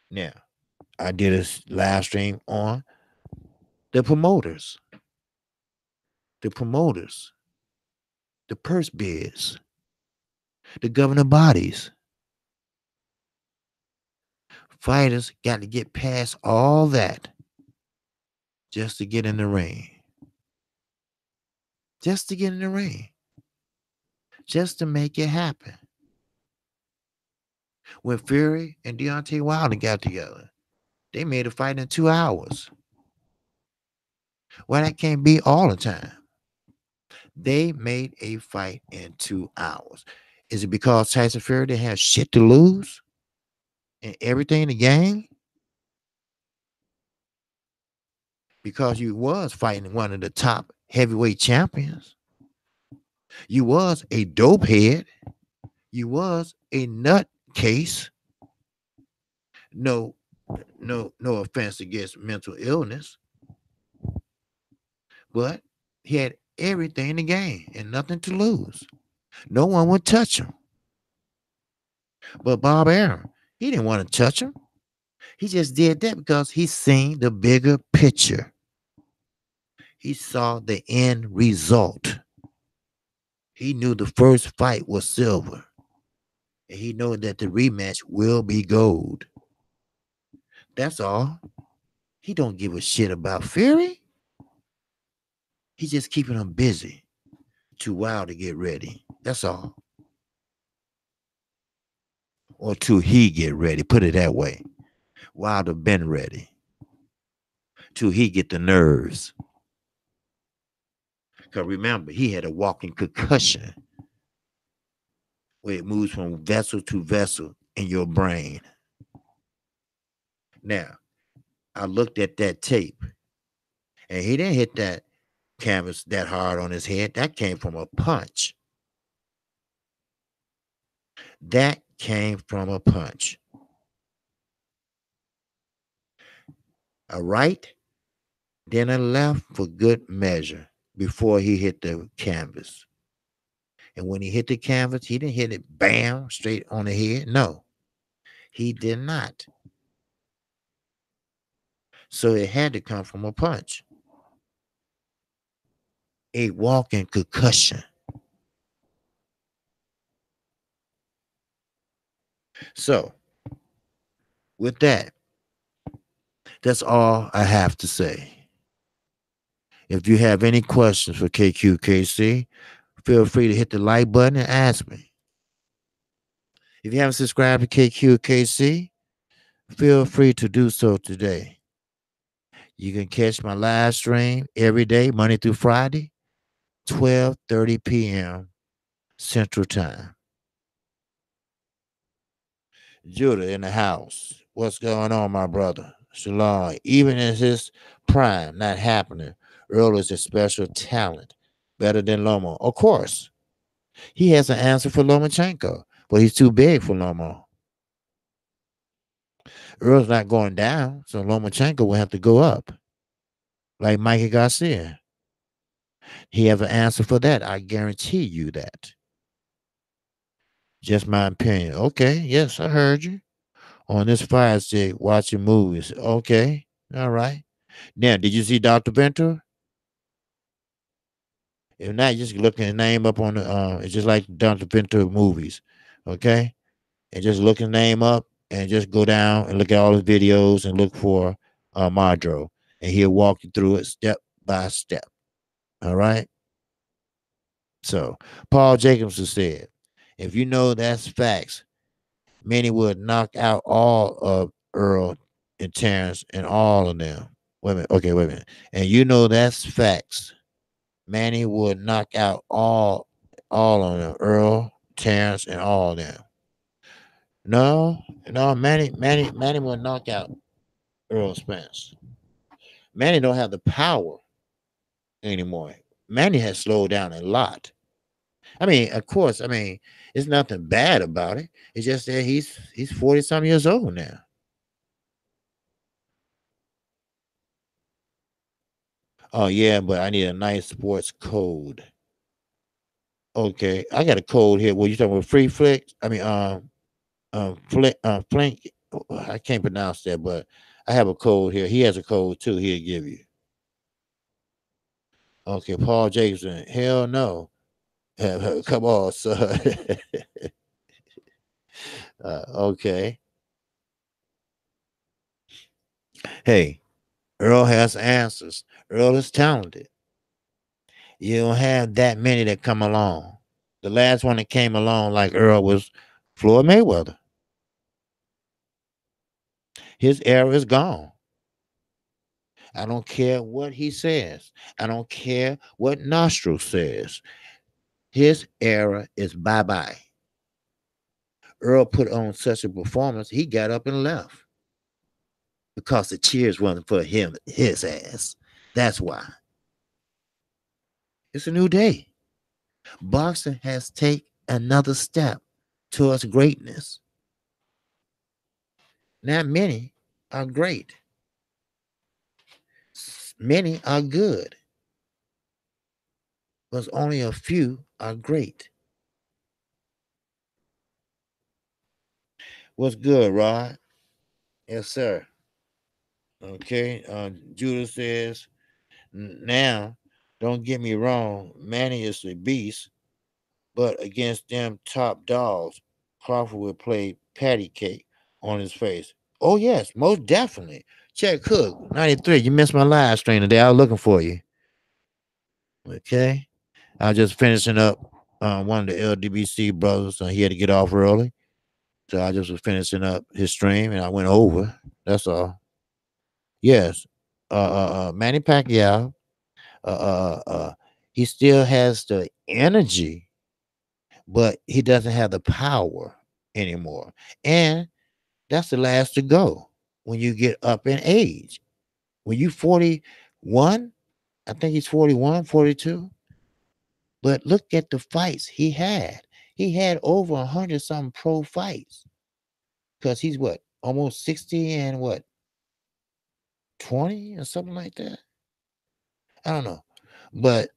[SPEAKER 1] Now, I did a live stream on the promoters, the promoters, the purse bids, the governing bodies. Fighters got to get past all that just to get in the ring. Just to get in the ring. Just to make it happen. When Fury and Deontay Wilder got together, they made a fight in 2 hours. Well, that can't be all the time. They made a fight in 2 hours. Is it because Tyson Fury didn't have shit to lose and everything to gain? Because you was fighting one of the top heavyweight champions. You was a dope head. You was a nut case. No offense against mental illness, but he had everything to gain and nothing to lose. No one would touch him. But Bob Arum, he didn't want to touch him. He just did that because he seen the bigger picture. He saw the end result. He knew the first fight was silver. And he knew that the rematch will be gold. That's all. He don't give a shit about Fury. He's just keeping him busy. Too wild to get ready. That's all. Or till he get ready. Put it that way. Wilder been ready. Till he get the nerves. Because remember, he had a walking concussion where it moves from vessel to vessel in your brain. Now, I looked at that tape, and he didn't hit that canvas that hard on his head. That came from a punch. That came from a punch. A right, then a left for good measure before he hit the canvas. And when he hit the canvas, he didn't hit it bam straight on the head. No, he did not. So it had to come from a punch. A walking concussion. So, with that, that's all I have to say. If you have any questions for KQKC, feel free to hit the like button and ask me. If you haven't subscribed to KQKC, feel free to do so today. You can catch my live stream every day, Monday through Friday, 12:30 p.m. Central Time. Judah in the house. What's going on, my brother? Shalom. Even in his prime, not happening. Earl is a special talent. Better than Lomo. Of course. He has an answer for Lomachenko, but he's too big for Lomo. Earl's not going down, so Lomachenko will have to go up. Like Mikey Garcia. He have an answer for that. I guarantee you that. Just my opinion. Okay, yes, I heard you. On this fire stick, watching movies. Okay, all right. Now, did you see Dr. Ventura? If not, just look his name up on the. It's just like Dr. Ventura movies, okay? And just look his name up and just go down and look at all his videos and look for Madro, and he'll walk you through it step by step. All right. So Paul Jacobson said, "If you know that's facts, many would knock out all of Earl and Terrence and all of them. Wait a minute. Okay, wait a minute. And you know that's facts. Manny would knock out all of them. Earl, Terrence, and all of them. No, no, Manny would knock out Earl Spence. Manny don't have the power anymore. Manny has slowed down a lot. I mean, of course, I mean, it's nothing bad about it. It's just that he's 40 some years old now. Oh yeah, but I need a nice sports code. Okay, I got a code here. Well, you talking about free flick? I mean, Flink. I can't pronounce that, but I have a code here. He has a code too. He'll give you. Okay, Paul Jacobson. Hell no. Come on, son. Okay. Hey, Earl has answers. Earl is talented. You don't have that many that come along. The last one that came along like Earl was Floyd Mayweather. His era is gone. I don't care what he says. I don't care what Nostril says. His era is bye bye. Earl put on such a performance, he got up and left because the cheers wasn't for him, his ass. That's why. It's a new day. Boxing has taken another step towards greatness. Not many are great. Many are good, but only a few are great. What's good, Rod? Yes, sir. Okay. Judah says, now, don't get me wrong, Manny is the beast, but against them top dogs, Crawford would play patty cake on his face. Oh, yes, most definitely. Check Cook, 93. You missed my live stream today. I was looking for you. Okay. I was just finishing up one of the LDBC brothers. He had to get off early. So I just was finishing up his stream and I went over. That's all. Yes. Manny Pacquiao, uh, he still has the energy, but he doesn't have the power anymore. And that's the last to go when you get up in age. When you 41, I think he's 41, 42. But look at the fights he had. He had over 100 some pro fights because he's what, almost 60 and what, 20 or something like that. I don't know. But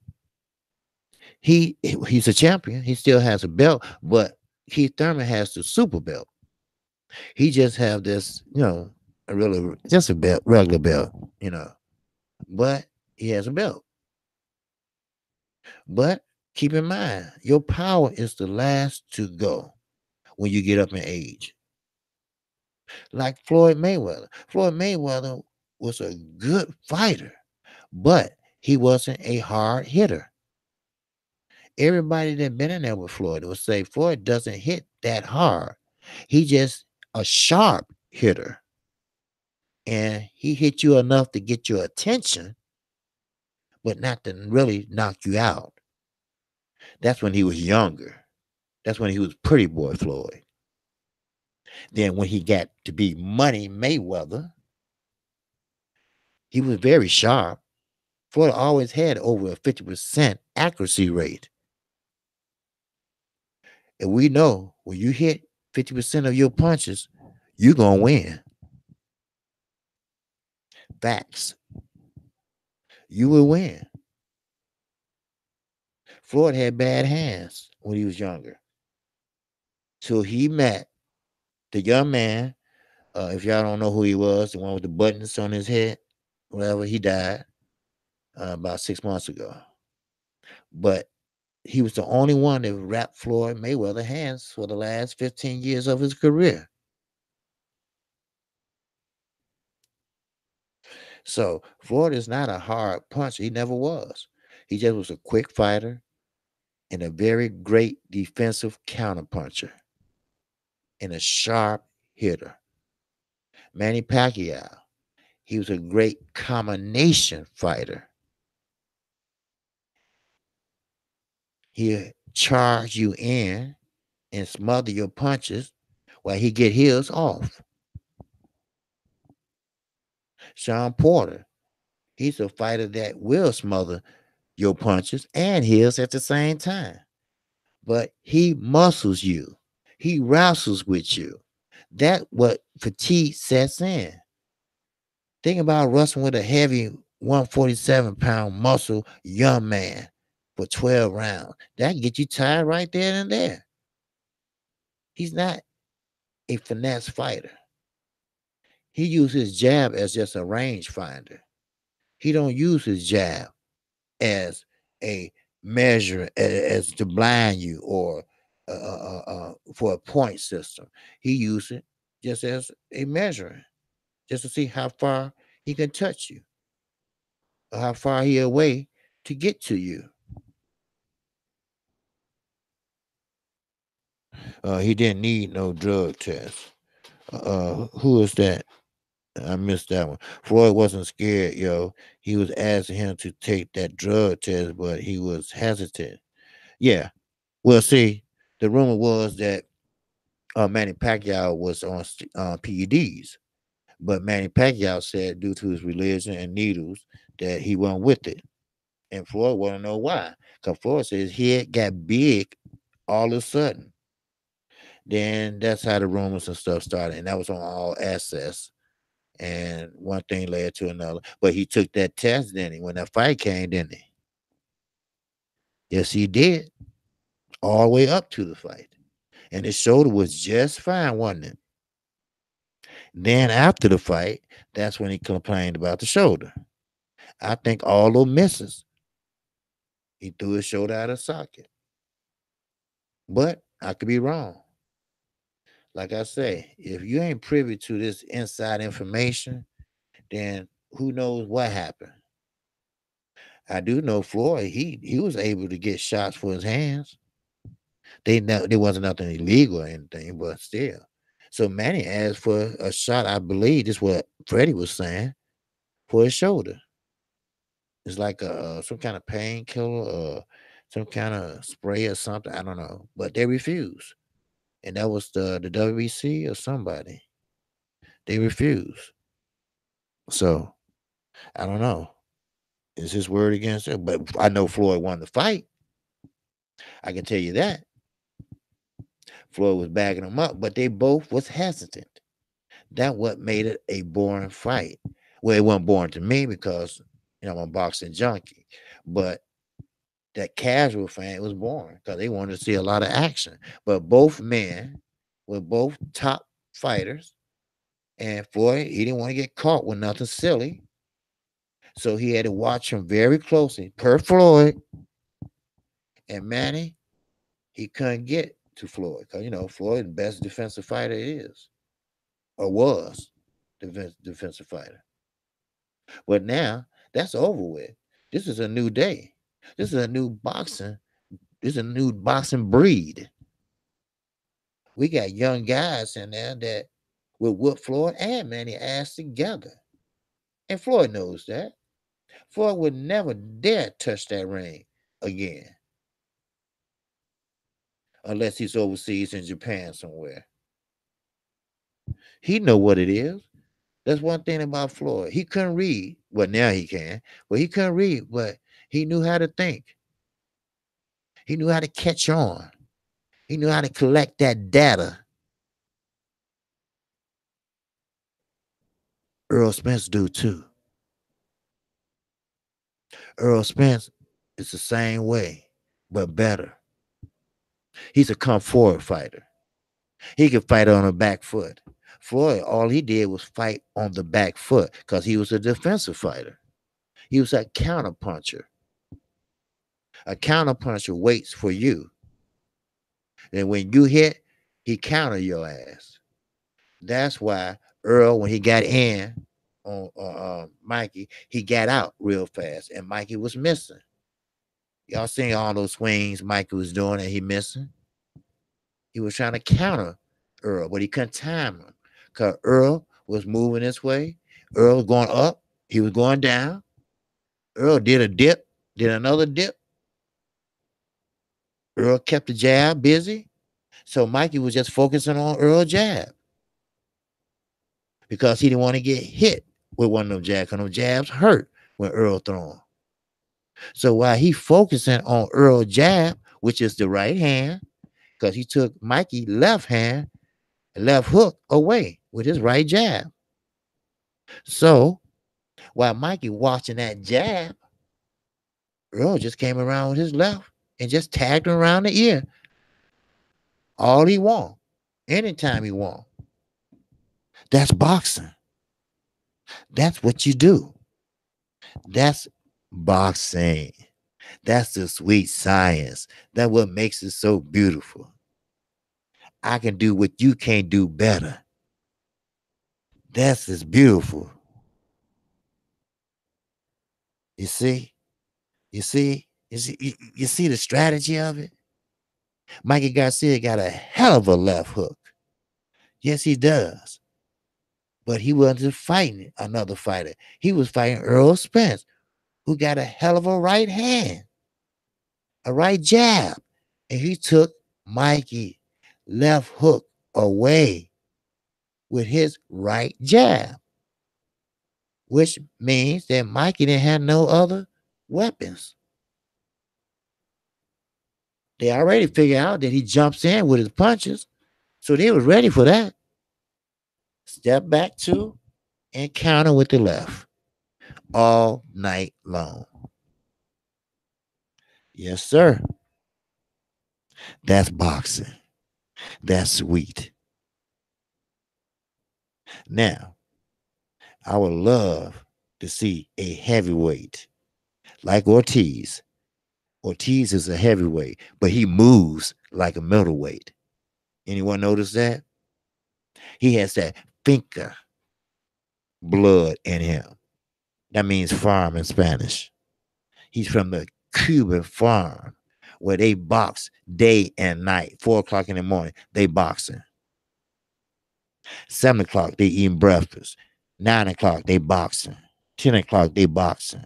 [SPEAKER 1] he's a champion. He still has a belt, but Keith Thurman has the super belt. He just have this, a really just a belt, regular belt. But he has a belt. But keep in mind, your power is the last to go when you get up in age. Like Floyd Mayweather. Floyd Mayweather was a good fighter, but he wasn't a hard hitter. Everybody that been in there with Floyd would say Floyd doesn't hit that hard. He just a sharp hitter. And he hit you enough to get your attention, but not to really knock you out. That's when he was younger. That's when he was pretty boy Floyd. Then when he got to be Money Mayweather, he was very sharp. Floyd always had over a 50% accuracy rate. And we know when you hit 50% of your punches, you're going to win. Facts. You will win. Floyd had bad hands when he was younger. So he met the young man. If y'all don't know who he was, the one with the buttons on his head, whatever, he died about 6 months ago. But he was the only one that wrapped Floyd Mayweather hands for the last 15 years of his career. So Floyd is not a hard puncher. He never was. He just was a quick fighter and a very great defensive counterpuncher and a sharp hitter. Manny Pacquiao, he was a great combination fighter. He'll charge you in and smother your punches while he get his off. Sean Porter, he's a fighter that will smother your punches and his at the same time. But he muscles you. He wrestles with you. That what fatigue sets in. Think about wrestling with a heavy 147-pound muscle young man for 12 rounds. That can get you tired right there and there. He's not a finesse fighter. He uses his jab as just a range finder. He don't use his jab as a measure as to blind you or for a point system. He uses it just as a measuring, just to see how far he can touch you or how far he away to get to you. He didn't need no drug test. Who is that? I missed that one. Floyd wasn't scared, yo. He was asking him to take that drug test, but he was hesitant. Yeah. Well, see, the rumor was that Manny Pacquiao was on PEDs, but Manny Pacquiao said due to his religion and needles that he wasn't with it. And Floyd want to know why. Because Floyd says his head got big all of a sudden. Then that's how the rumors and stuff started. And that was on All Access. And one thing led to another. But he took that test, didn't he? When that fight came, didn't he? Yes, he did. All the way up to the fight. And his shoulder was just fine, wasn't it? Then after the fight, that's when he complained about the shoulder. I think all those misses, he threw his shoulder out of socket. But I could be wrong. Like I say, if you ain't privy to this inside information, then who knows what happened. I do know Floyd, he was able to get shots for his hands. They know there wasn't nothing illegal or anything, but still. So Manny asked for a shot, I believe, this is what Freddie was saying, for his shoulder. It's like some kind of painkiller or some kind of spray or something. I don't know, but they refused, and that was the WBC or somebody. They refused. So I don't know. Is his word against it? But I know Floyd won the fight. I can tell you that. Floyd was backing him up, but they both was hesitant. That what made it a boring fight. Well, it wasn't boring to me because I'm a boxing junkie, but that casual fan, it was boring because they wanted to see a lot of action. But both men were both top fighters, and Floyd, he didn't want to get caught with nothing silly, so he had to watch him very closely. Per Floyd and Manny, he couldn't get to Floyd because Floyd, the best defensive fighter is or was defensive fighter. But now that's over with. This is a new day. This is a new boxing. This is a new boxing breed. We got young guys in there that will whoop Floyd and Manny ass together. And Floyd knows that. Floyd would never dare touch that ring again. Unless he's overseas in Japan somewhere. He know what it is. That's one thing about Floyd. He couldn't read. Well, now he can. But he couldn't read, but he knew how to think. He knew how to catch on. He knew how to collect that data. Earl Spence do too. Earl Spence is the same way, but better. He's a come forward fighter. He could fight on the back foot. Floyd, all he did was fight on the back foot because he was a defensive fighter. He was a counter puncher. A counter puncher waits for you. And when you hit, he counter your ass. That's why Earl, when he got in on Mikey, he got out real fast, and Mikey was missing. Y'all seen all those swings Mikey was doing and he missing? He was trying to counter Earl, but he couldn't time him because Earl was moving this way. Earl was going up. He was going down. Earl did a dip, did another dip. Earl kept the jab busy. So Mikey was just focusing on Earl jab because he didn't want to get hit with one of them jabs because them jabs hurt when Earl throw them. So while he focusing on Earl jab, which is the right hand, because he took Mikey left hand, left hook away with his right jab. So while Mikey watching that jab, Earl just came around with his left and just tagged him around the ear. All he want, anytime he want. That's boxing. That's what you do. That's boxing. That's the sweet science. That's what makes it so beautiful. I can do what you can't do better. That's just beautiful. You see? You see? You see the strategy of it? Mikey Garcia got a hell of a left hook. Yes, he does. But he wasn't fighting another fighter. He was fighting Earl Spence, who got a hell of a right hand, a right jab. And he took Mikey left hook away with his right jab, which means that Mikey didn't have no other weapons. They already figured out that he jumps in with his punches, so they was ready for that. Step back two and counter with the left all night long. Yes, sir. That's boxing. That's sweet. Now, I would love to see a heavyweight like Ortiz. Ortiz is a heavyweight, but he moves like a middleweight. Anyone notice that? He has that finca blood in him. That means farm in Spanish. He's from the Cuban farm where they box day and night. 4 o'clock in the morning, they boxing. 7 o'clock, they eating breakfast. 9 o'clock, they boxing. 10 o'clock, they boxing.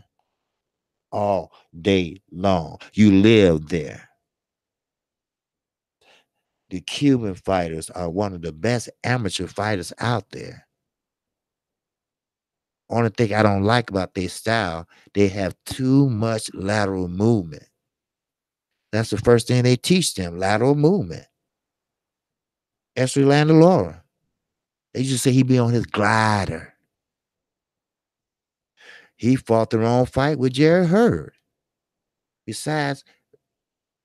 [SPEAKER 1] All day long. You live there. The Cuban fighters are one of the best amateur fighters out there. Only thing I don't like about their style, they have too much lateral movement. That's the first thing they teach them, lateral movement. Esther Landalora. They just say he be on his glider. He fought the wrong fight with Jerry Hurd. Besides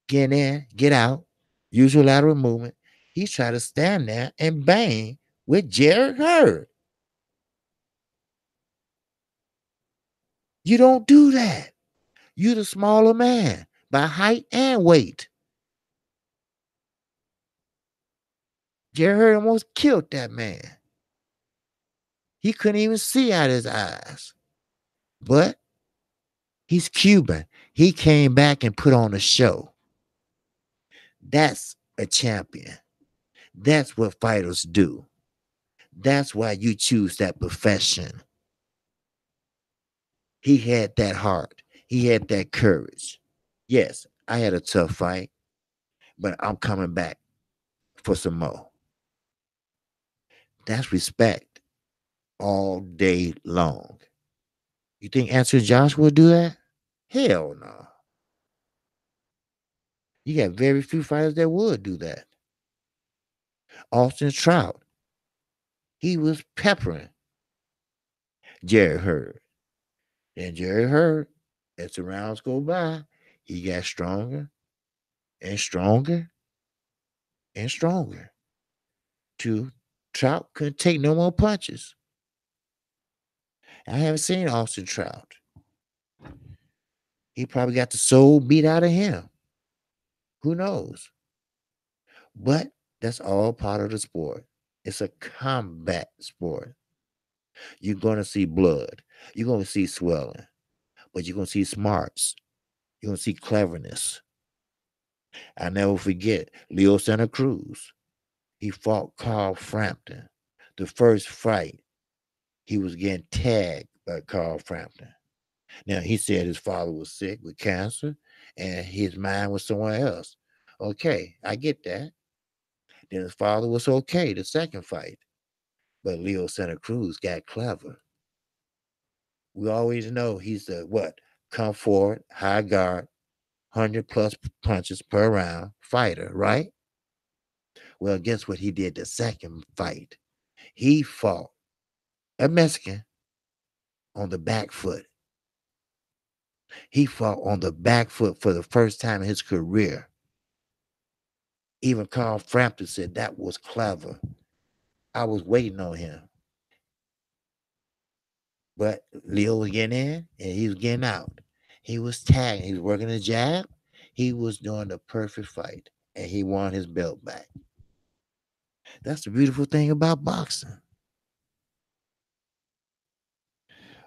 [SPEAKER 1] getting in, get out, usual lateral movement, he's trying to stand there and bang with Jerry Hurd. You don't do that. You're the smaller man by height and weight. Jerry Hurd almost killed that man. He couldn't even see out his eyes. But he's Cuban. He came back and put on a show. That's a champion. That's what fighters do. That's why you choose that profession. He had that heart. He had that courage. Yes, I had a tough fight, but I'm coming back for some more. That's respect all day long. You think Anthony Joshua would do that? Hell no. You got very few fighters that would do that. Austin Trout, he was peppering Jerry Hurd. And Jerry Hurd, as the rounds go by, he got stronger and stronger and stronger. To Trout couldn't take no more punches. I haven't seen Austin Trout. He probably got the soul beat out of him. Who knows? But that's all part of the sport. It's a combat sport. You're going to see blood. You're going to see swelling. But you're going to see smarts. You're going to see cleverness. I never forget Leo Santa Cruz. He fought Carl Frampton. The first fight, he was getting tagged by Carl Frampton. Now, he said his father was sick with cancer and his mind was somewhere else. Okay, I get that. Then his father was okay the second fight. But Leo Santa Cruz got clever. We always know he's the what? Come forward, high guard, 100 plus punches per round fighter, right? Well, guess what he did the second fight? He fought a Mexican on the back foot. He fought on the back foot for the first time in his career. Even Carl Frampton said that was clever. I was waiting on him. But Leo was getting in and he was getting out. He was tagging. He was working the jab. He was doing the perfect fight. And he won his belt back. That's the beautiful thing about boxing.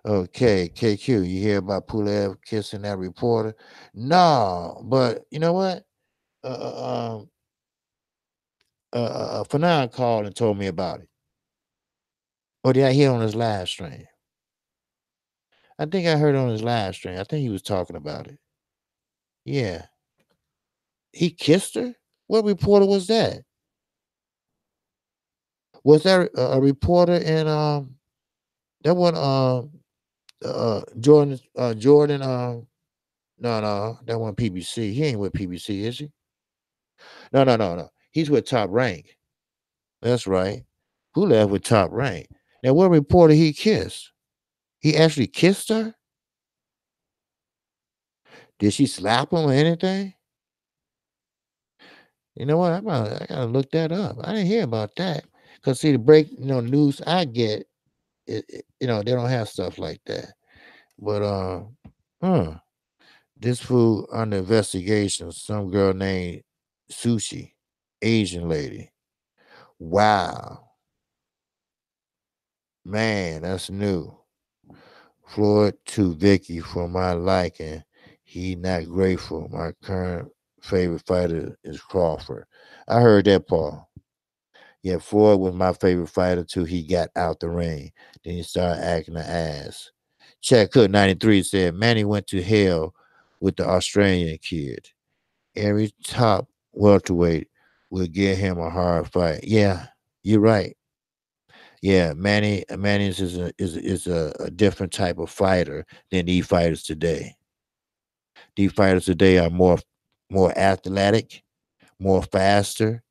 [SPEAKER 1] Okay, KQ, you hear about Pulev kissing that reporter? No, but you know what? Fanan called and told me about it. Or did I hear on his live stream? I think I heard on his live stream. I think he was talking about it. Yeah. He kissed her? What reporter was that? Was that a reporter in that one Jordan no, that one PBC. He ain't with PBC, is he? No. He's with Top Rank. That's right. Who left with Top Rank? Now what reporter he kissed? He actually kissed her? Did she slap him or anything? You know what? I gotta look that up. I didn't hear about that. Cause see the news I get, they don't have stuff like that. But huh. This fool under investigation, some girl named Sushi, Asian lady. Wow. Man, that's new. Floyd to Vicky for my liking. He not grateful. My current favorite fighter is Crawford. I heard that, Paul. Yeah, Floyd was my favorite fighter till he got out the ring. Then he started acting an ass. Chad Cook 93 said Manny went to hell with the Australian kid. Every top welterweight will give him a hard fight. Yeah, you're right. Yeah, Manny is a different type of fighter than these fighters today. These fighters today are more athletic, more faster.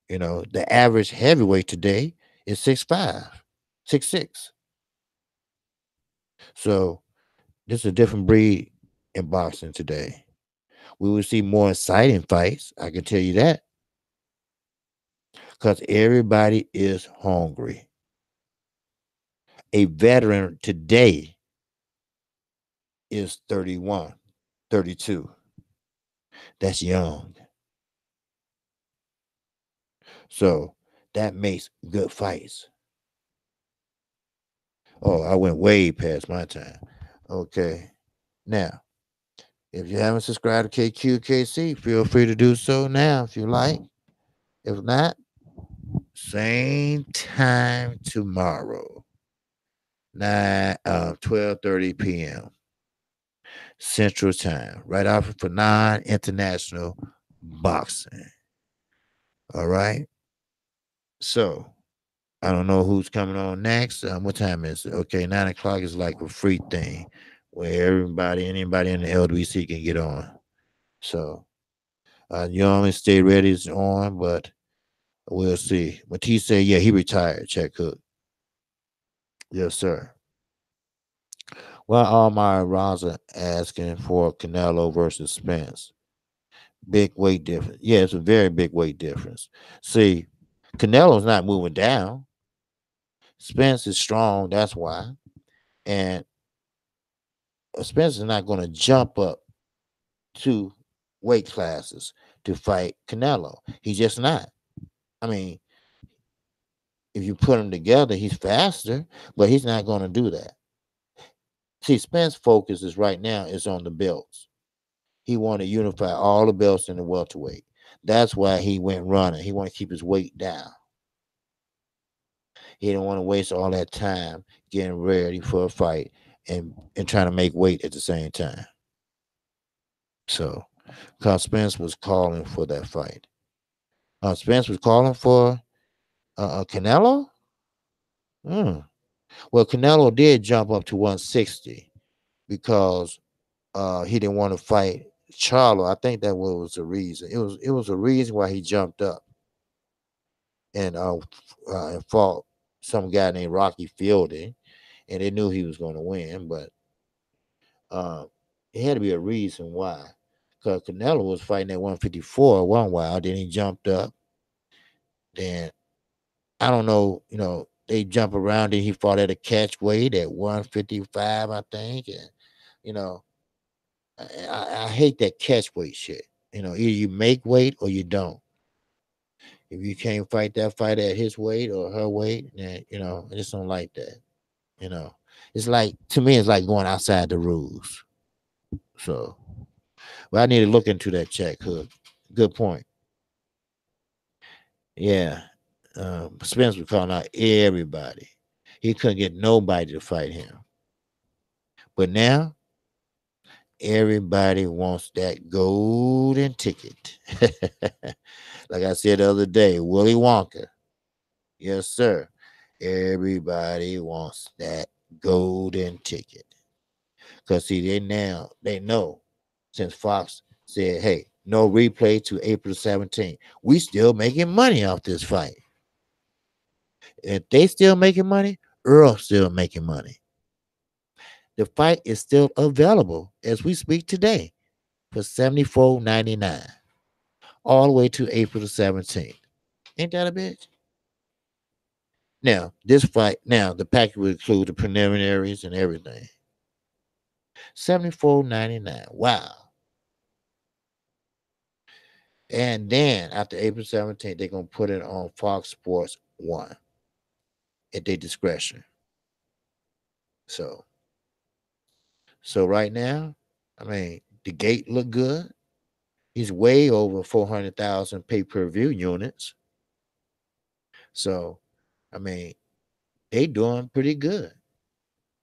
[SPEAKER 1] The average heavyweight today is 6'5", 6'6". So this is a different breed in boxing today. We will see more exciting fights. I can tell you that. Because everybody is hungry. A veteran today is 31, 32. That's young. So that makes good fights. Oh, I went way past my time. Okay. Now, if you haven't subscribed to KQKC, feel free to do so now if you like. If not, same time tomorrow, 12:30 p.m. Central Time, right off for non-international boxing. All right. So I don't know who's coming on next. What time is it? Okay, 9 o'clock is like a free thing where anybody in the LWC can get on. So you only stay ready is on, but we'll see. Matisse said, yeah, he retired. Check Cook. Yes, sir. Well, all my Raza asking for Canelo versus Spence. Big weight difference. Yeah, it's a very big weight difference. See, Canelo's not moving down. Spence is strong. That's why. And Spence is not going to jump up two weight classes to fight Canelo. He's just not. I mean, if you put them together, he's faster, but he's not going to do that. See, Spence focus is right now is on the belts. He want to unify all the belts in the welterweight. That's why he went running. He want to keep his weight down. He didn't want to waste all that time getting ready for a fight and trying to make weight at the same time. So, because Spence was calling for that fight. Spence was calling for Canelo. Hmm. Well, Canelo did jump up to 160 because he didn't want to fight Charlo. I think that was the reason. It was a reason why he jumped up and fought some guy named Rocky Fielding, and they knew he was going to win, but uh, it had to be a reason why. Because Canelo was fighting at 154 one while, then he jumped up. Then I don't know, they jump around and he fought at a catch weight at 155, I think. And, you know, I hate that catch weight shit. Either you make weight or you don't. If you can't fight that fight at his weight or her weight, then, I just don't like that. You know, it's like, to me, it's like going outside the rules. So, but I need to look into that check hook. Good point. Yeah. Spence was calling out everybody. He couldn't get nobody to fight him. But now everybody wants that golden ticket. Like I said the other day, Willy Wonka. Yes, sir. Everybody wants that golden ticket. Because see, they know since Fox said, hey, no replay to April 17th. We still making money off this fight. If they still making money, Earl's still making money. The fight is still available as we speak today for $74.99 all the way to April the 17th. Ain't that a bitch? Now, this fight, now the package will include the preliminaries and everything. $74.99. Wow. And then after April 17th, they're gonna put it on Fox Sports 1 at their discretion. So right now, I mean, the gate look good. He's way over 400,000 pay-per-view units. So, I mean, they doing pretty good.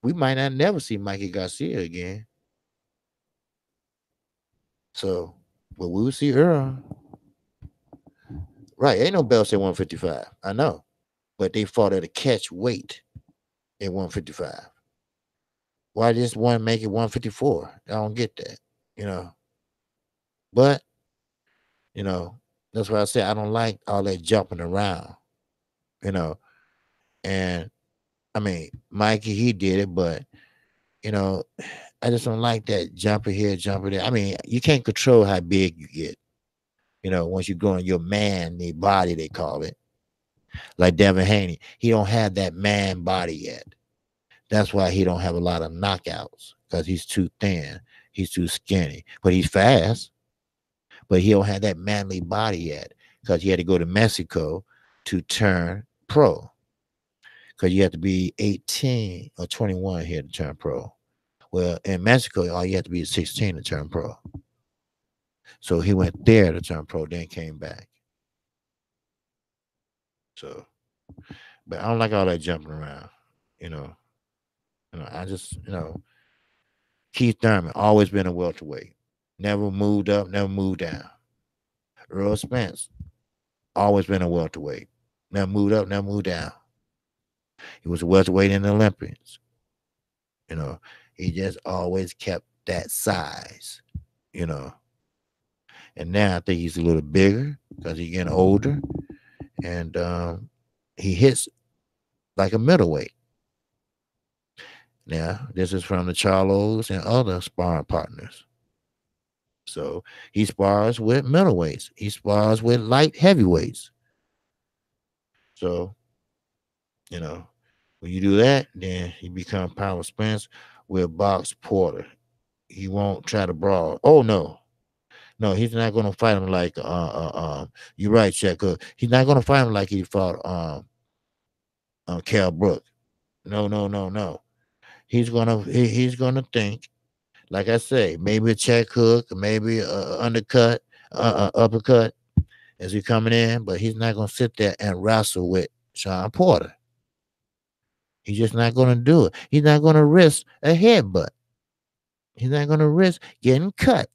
[SPEAKER 1] We might not never see Mikey Garcia again. So, but we will see Earl. Right. Ain't no belts at 155. I know. But they fought at a catch weight at 155. Why just one make it 154? I don't get that. You know. But, you know, that's why I say I don't like all that jumping around. You know. And I mean, Mikey, he did it, but I just don't like that jumper here, jumper there. I mean, you can't control how big you get. Once you go in your manly body, they call it. Like Devin Haney, he don't have that man body yet. That's why he don't have a lot of knockouts because he's too thin. He's too skinny, but he's fast. But he don't have that manly body yet because he had to go to Mexico to turn pro. Because you have to be 18 or 21 here to turn pro. Well, in Mexico, all you have to be 16 to turn pro. So he went there to turn pro, then came back. So, but I don't like all that jumping around. You know, I just, Keith Thurman always been a welterweight, never moved up, never moved down. Earl Spence always been a welterweight, never moved up, never moved down. He was a welterweight in the Olympics. You know, he just always kept that size. You know, and now I think he's a little bigger because he's getting older, and he hits like a middleweight. Now, this is from the Charlos and other sparring partners. So he spars with middleweights. He spars with light heavyweights. So, you know, when you do that, then he become Power Spence with Box Porter. He won't try to brawl. Oh no. No, he's not gonna fight him like you're right, Check. He's not gonna fight him like he fought Cal Brook. No, no, no, no. He's gonna think, like I say, maybe a check hook, maybe a undercut, uppercut as he coming in, but he's not gonna sit there and wrestle with Sean Porter. He's just not gonna do it. He's not gonna risk a headbutt. He's not gonna risk getting cut.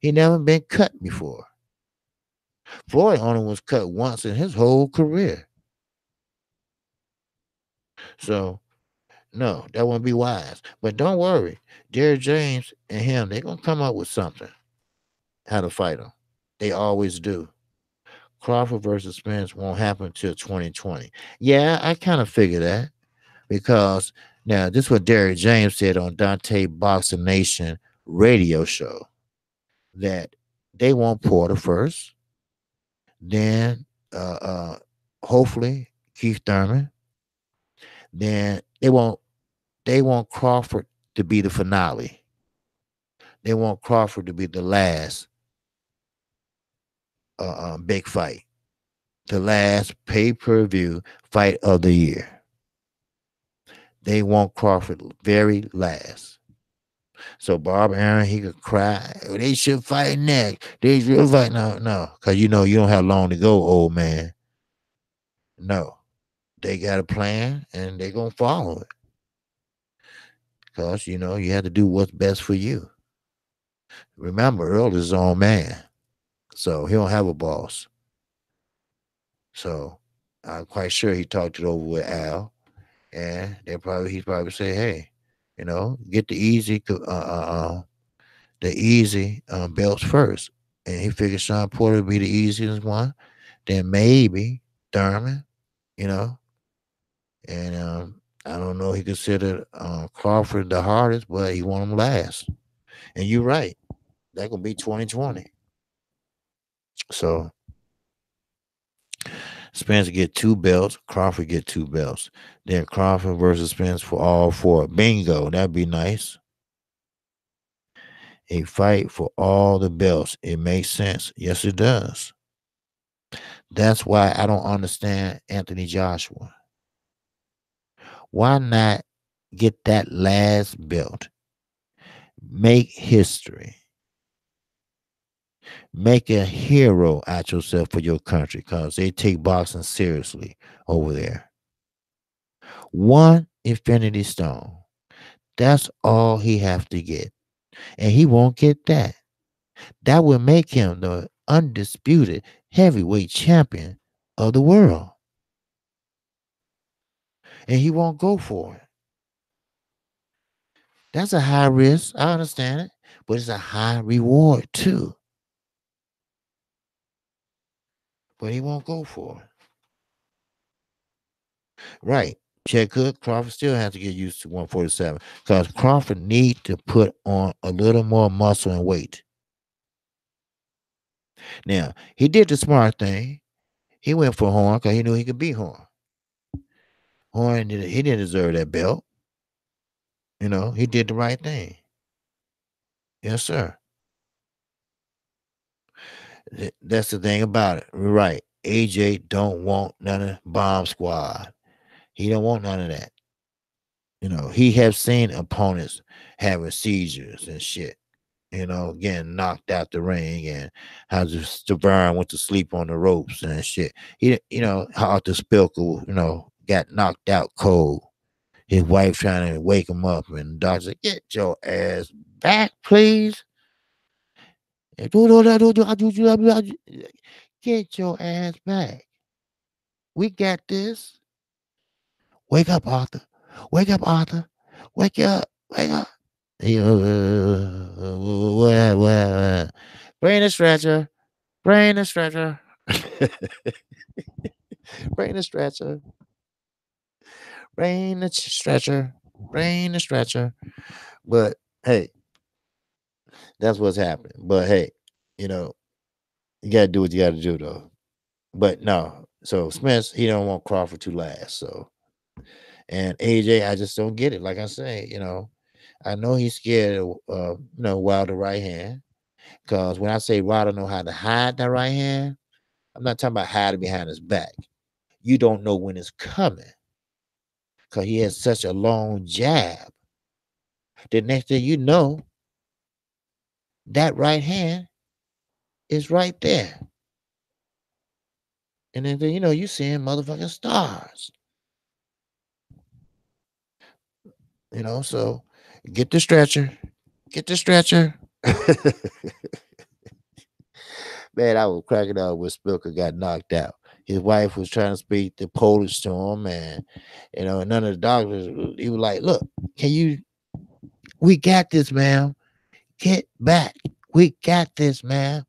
[SPEAKER 1] He never been cut before. Floyd only was cut once in his whole career. So no, that wouldn't be wise. But don't worry, Derrick James and him, they're gonna come up with something how to fight him. They always do. Crawford versus Spence won't happen until 2020. Yeah, I kind of figure that because now this is what Derrick James said on Dante Boxing Nation radio show that they want Porter first, then hopefully Keith Thurman, then they want Crawford to be the finale. They want Crawford to be the last big fight, the last pay-per-view fight of the year. They want Crawford very last. So Bob Aaron, he could cry. "Oh, they should fight next. They should fight." No, no. Because you know you don't have long to go, old man. No. They got a plan and they going to follow it. Because, you know, you have to do what's best for you. Remember, Earl is his own man. So he don't have a boss. So I'm quite sure he talked it over with Al. And he's probably say, hey, you know, get the easy belts first. And he figured Sean Porter would be the easiest one. Then maybe Thurman, you know. And I don't know. He considered Crawford the hardest, but he won him last. And you're right. That could be 2020. So Spence get two belts. Crawford get two belts. Then Crawford versus Spence for all four. Bingo. That'd be nice. A fight for all the belts. It makes sense. Yes, it does. That's why I don't understand Anthony Joshua. Why not get that last belt? Make history. Make a hero out yourself for your country because they take boxing seriously over there. One Infinity Stone. That's all he have to get. And he won't get that. That will make him the undisputed heavyweight champion of the world. And he won't go for it. That's a high risk. I understand it. But it's a high reward too. But he won't go for it. Right. Check Cook, Crawford still has to get used to 147 because Crawford need to put on a little more muscle and weight. Now, he did the smart thing. He went for Horn because he knew he could beat Horn. He didn't deserve that belt. You know, he did the right thing. Yes, sir. That's the thing about it. Right. AJ don't want none of bomb squad. He don't want none of that. You know, he have seen opponents having seizures and shit. You know, getting knocked out the ring and how Stavern went to sleep on the ropes and shit. You know, how Arthur Spilker, you know, got knocked out cold. His wife trying to wake him up, and the doctor said, "Get your ass back, please. Get your ass back. We got this." Wake up, Arthur. Wake up, Arthur. Wake up. Wake up. He, what? Bring the stretcher. Bring the stretcher. Bring the stretcher. Bring the stretcher. Bring the stretcher. But hey, that's what's happening. But hey, you know, you gotta do what you gotta do though. But no, so Spence, he don't want Crawford to last. So and AJ, I just don't get it. Like I say, I know he's scared of Wilder right hand. Because when I say Wilder know how to hide that right hand, I'm not talking about hiding behind his back. You don't know when it's coming. Because he has such a long jab. The next thing you know, that right hand is right there. And then you seeing motherfucking stars. So get the stretcher. Get the stretcher. Man, I was cracking up when Spilker got knocked out. His wife was trying to speak the Polish to him, and none of the doctors. He was like, "Look, we got this, ma'am. Get back. We got this, ma'am."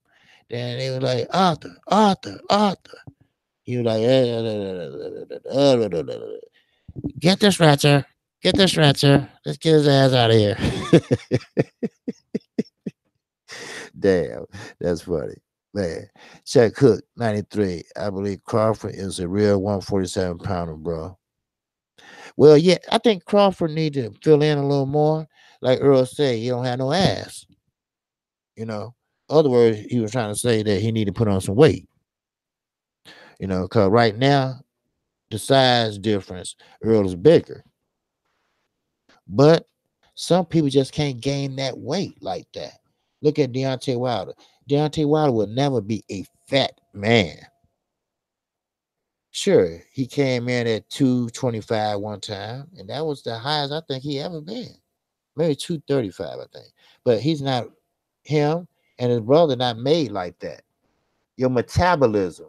[SPEAKER 1] Then they was like, "Arthur, Arthur, Arthur." He was like, "Get the stretcher. Get the stretcher. Let's get his ass out of here." Damn, that's funny. Man, Chuck Hook, 93. I believe Crawford is a real 147-pounder, bro. Well, yeah, I think Crawford need to fill in a little more. Like Earl said, he don't have no ass. Other words, he was trying to say that he need to put on some weight. Because right now, the size difference, Earl is bigger. But some people just can't gain that weight like that. Look at Deontay Wilder. Deontay Wilder will never be a fat man. Sure, he came in at 225 one time, and that was the highest I think he ever been. Maybe 235, I think. But he's not him and his brother not made like that. Your metabolism,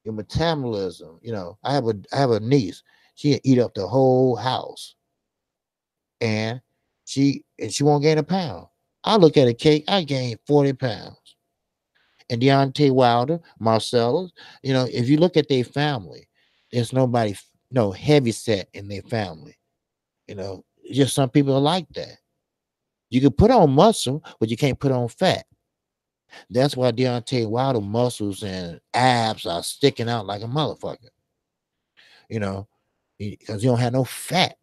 [SPEAKER 1] I have a niece. She eat up the whole house, and she won't gain a pound. I look at a cake, I gained 40 pounds. And Deontay Wilder, Marcellus, if you look at their family, there's nobody, no heavy set in their family. Just some people are like that. You can put on muscle, but you can't put on fat. That's why Deontay Wilder muscles and abs are sticking out like a motherfucker. You know, because he don't have no fat.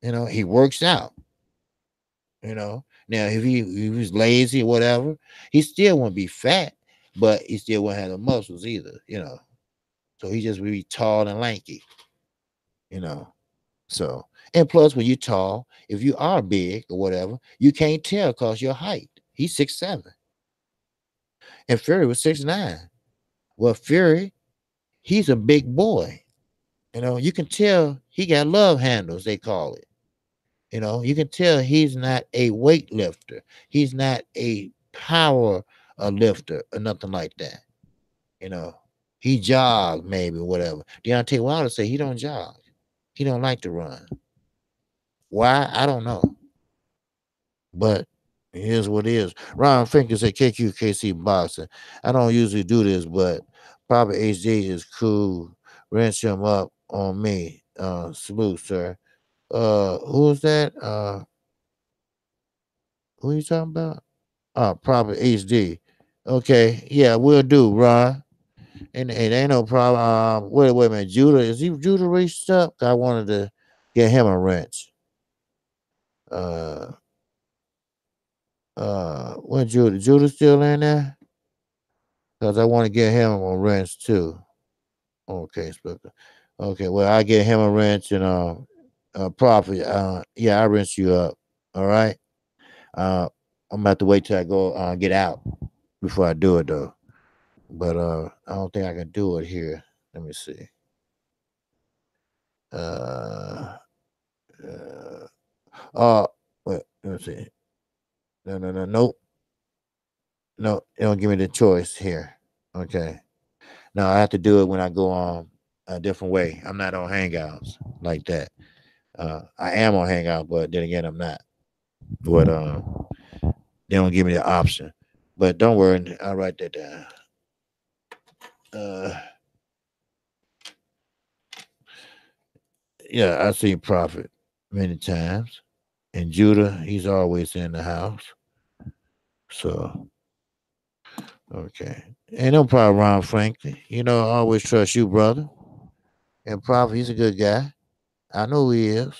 [SPEAKER 1] He works out. Now if he was lazy or whatever, he still won't be fat, but he still won't have the muscles either. So he just be tall and lanky. You know, so and plus when you're tall, if you are big or whatever, you can't tell because your height. He's 6'7", and Fury was 6'9". Well, Fury, he's a big boy. You can tell he got love handles, they call it. You can tell he's not a weightlifter. He's not a power lifter or nothing like that. You know, he jogged maybe whatever. Deontay Wilder said he don't jog. He don't like to run. Why? I don't know. But here's what it is. Ron Finkers at KQKC Boxing. I don't usually do this, but Papa HD is cool. Wrench him up on me. Salute, sir. Who's that? Who you talking about? Papa HD. Okay, yeah, we'll do, Ron. And it ain't no problem. Wait a minute. Judah, is he Judah reached up? I wanted to get him a wrench. Uh what Judah? Judah still in there? Because I want to get him a wrench too. Okay, Spooker. Okay, well I get him a wrench and Prophet. Yeah, I wrench you up. All right. I'm about to wait till I go get out before I do it though. But I don't think I can do it here. Let me see. Uh, uh wait, let me see. No, no, no, nope. No, it don't give me the choice here. Okay. No, I have to do it when I go on a different way. I'm not on Hangouts like that. I am on Hangout, but then again, I'm not. But they don't give me the option. But don't worry, I'll write that down. Uh, yeah, I seen Prophet many times, and Judah, he's always in the house. So okay, ain't no problem, Ron Franklin. You know, I always trust you, brother. And Prophet, he's a good guy. I know who he is,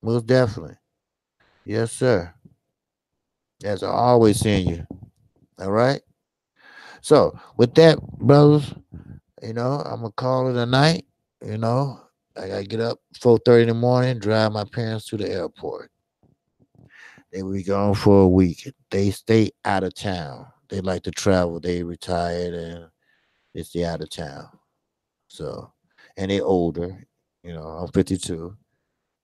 [SPEAKER 1] most definitely. Yes, sir. As I always seeing you. All right. So with that, brothers, I'm gonna call it a night. You know, I gotta get up 4:30 in the morning, drive my parents to the airport. They will be gone for a week. They stay out of town. They like to travel. They retired and they stay out of town. So, and they older. I'm 52,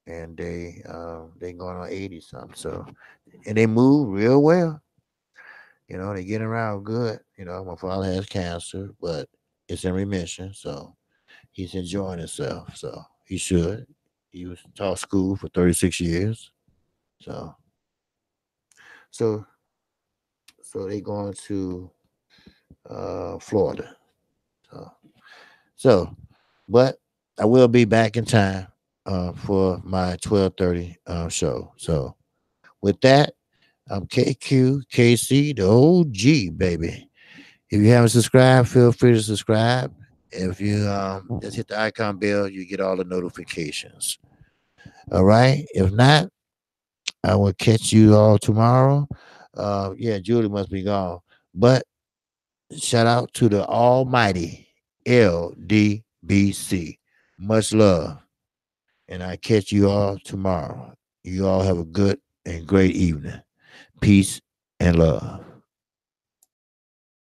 [SPEAKER 1] and they going on 80 something. So, and they move real well. They get around good. My father has cancer, but it's in remission. So he's enjoying himself. So he should. He was taught school for 36 years. So so so they going to Florida. So so but I will be back in time for my 12:30 show. So with that, I'm KQKC, the OG baby. If you haven't subscribed, feel free to subscribe. If you just hit the icon bell, you get all the notifications. All right. If not, I will catch you all tomorrow. Yeah, Julie must be gone. But shout out to the almighty LDBC. Much love. And I catch you all tomorrow. You all have a good and great evening. Peace and love.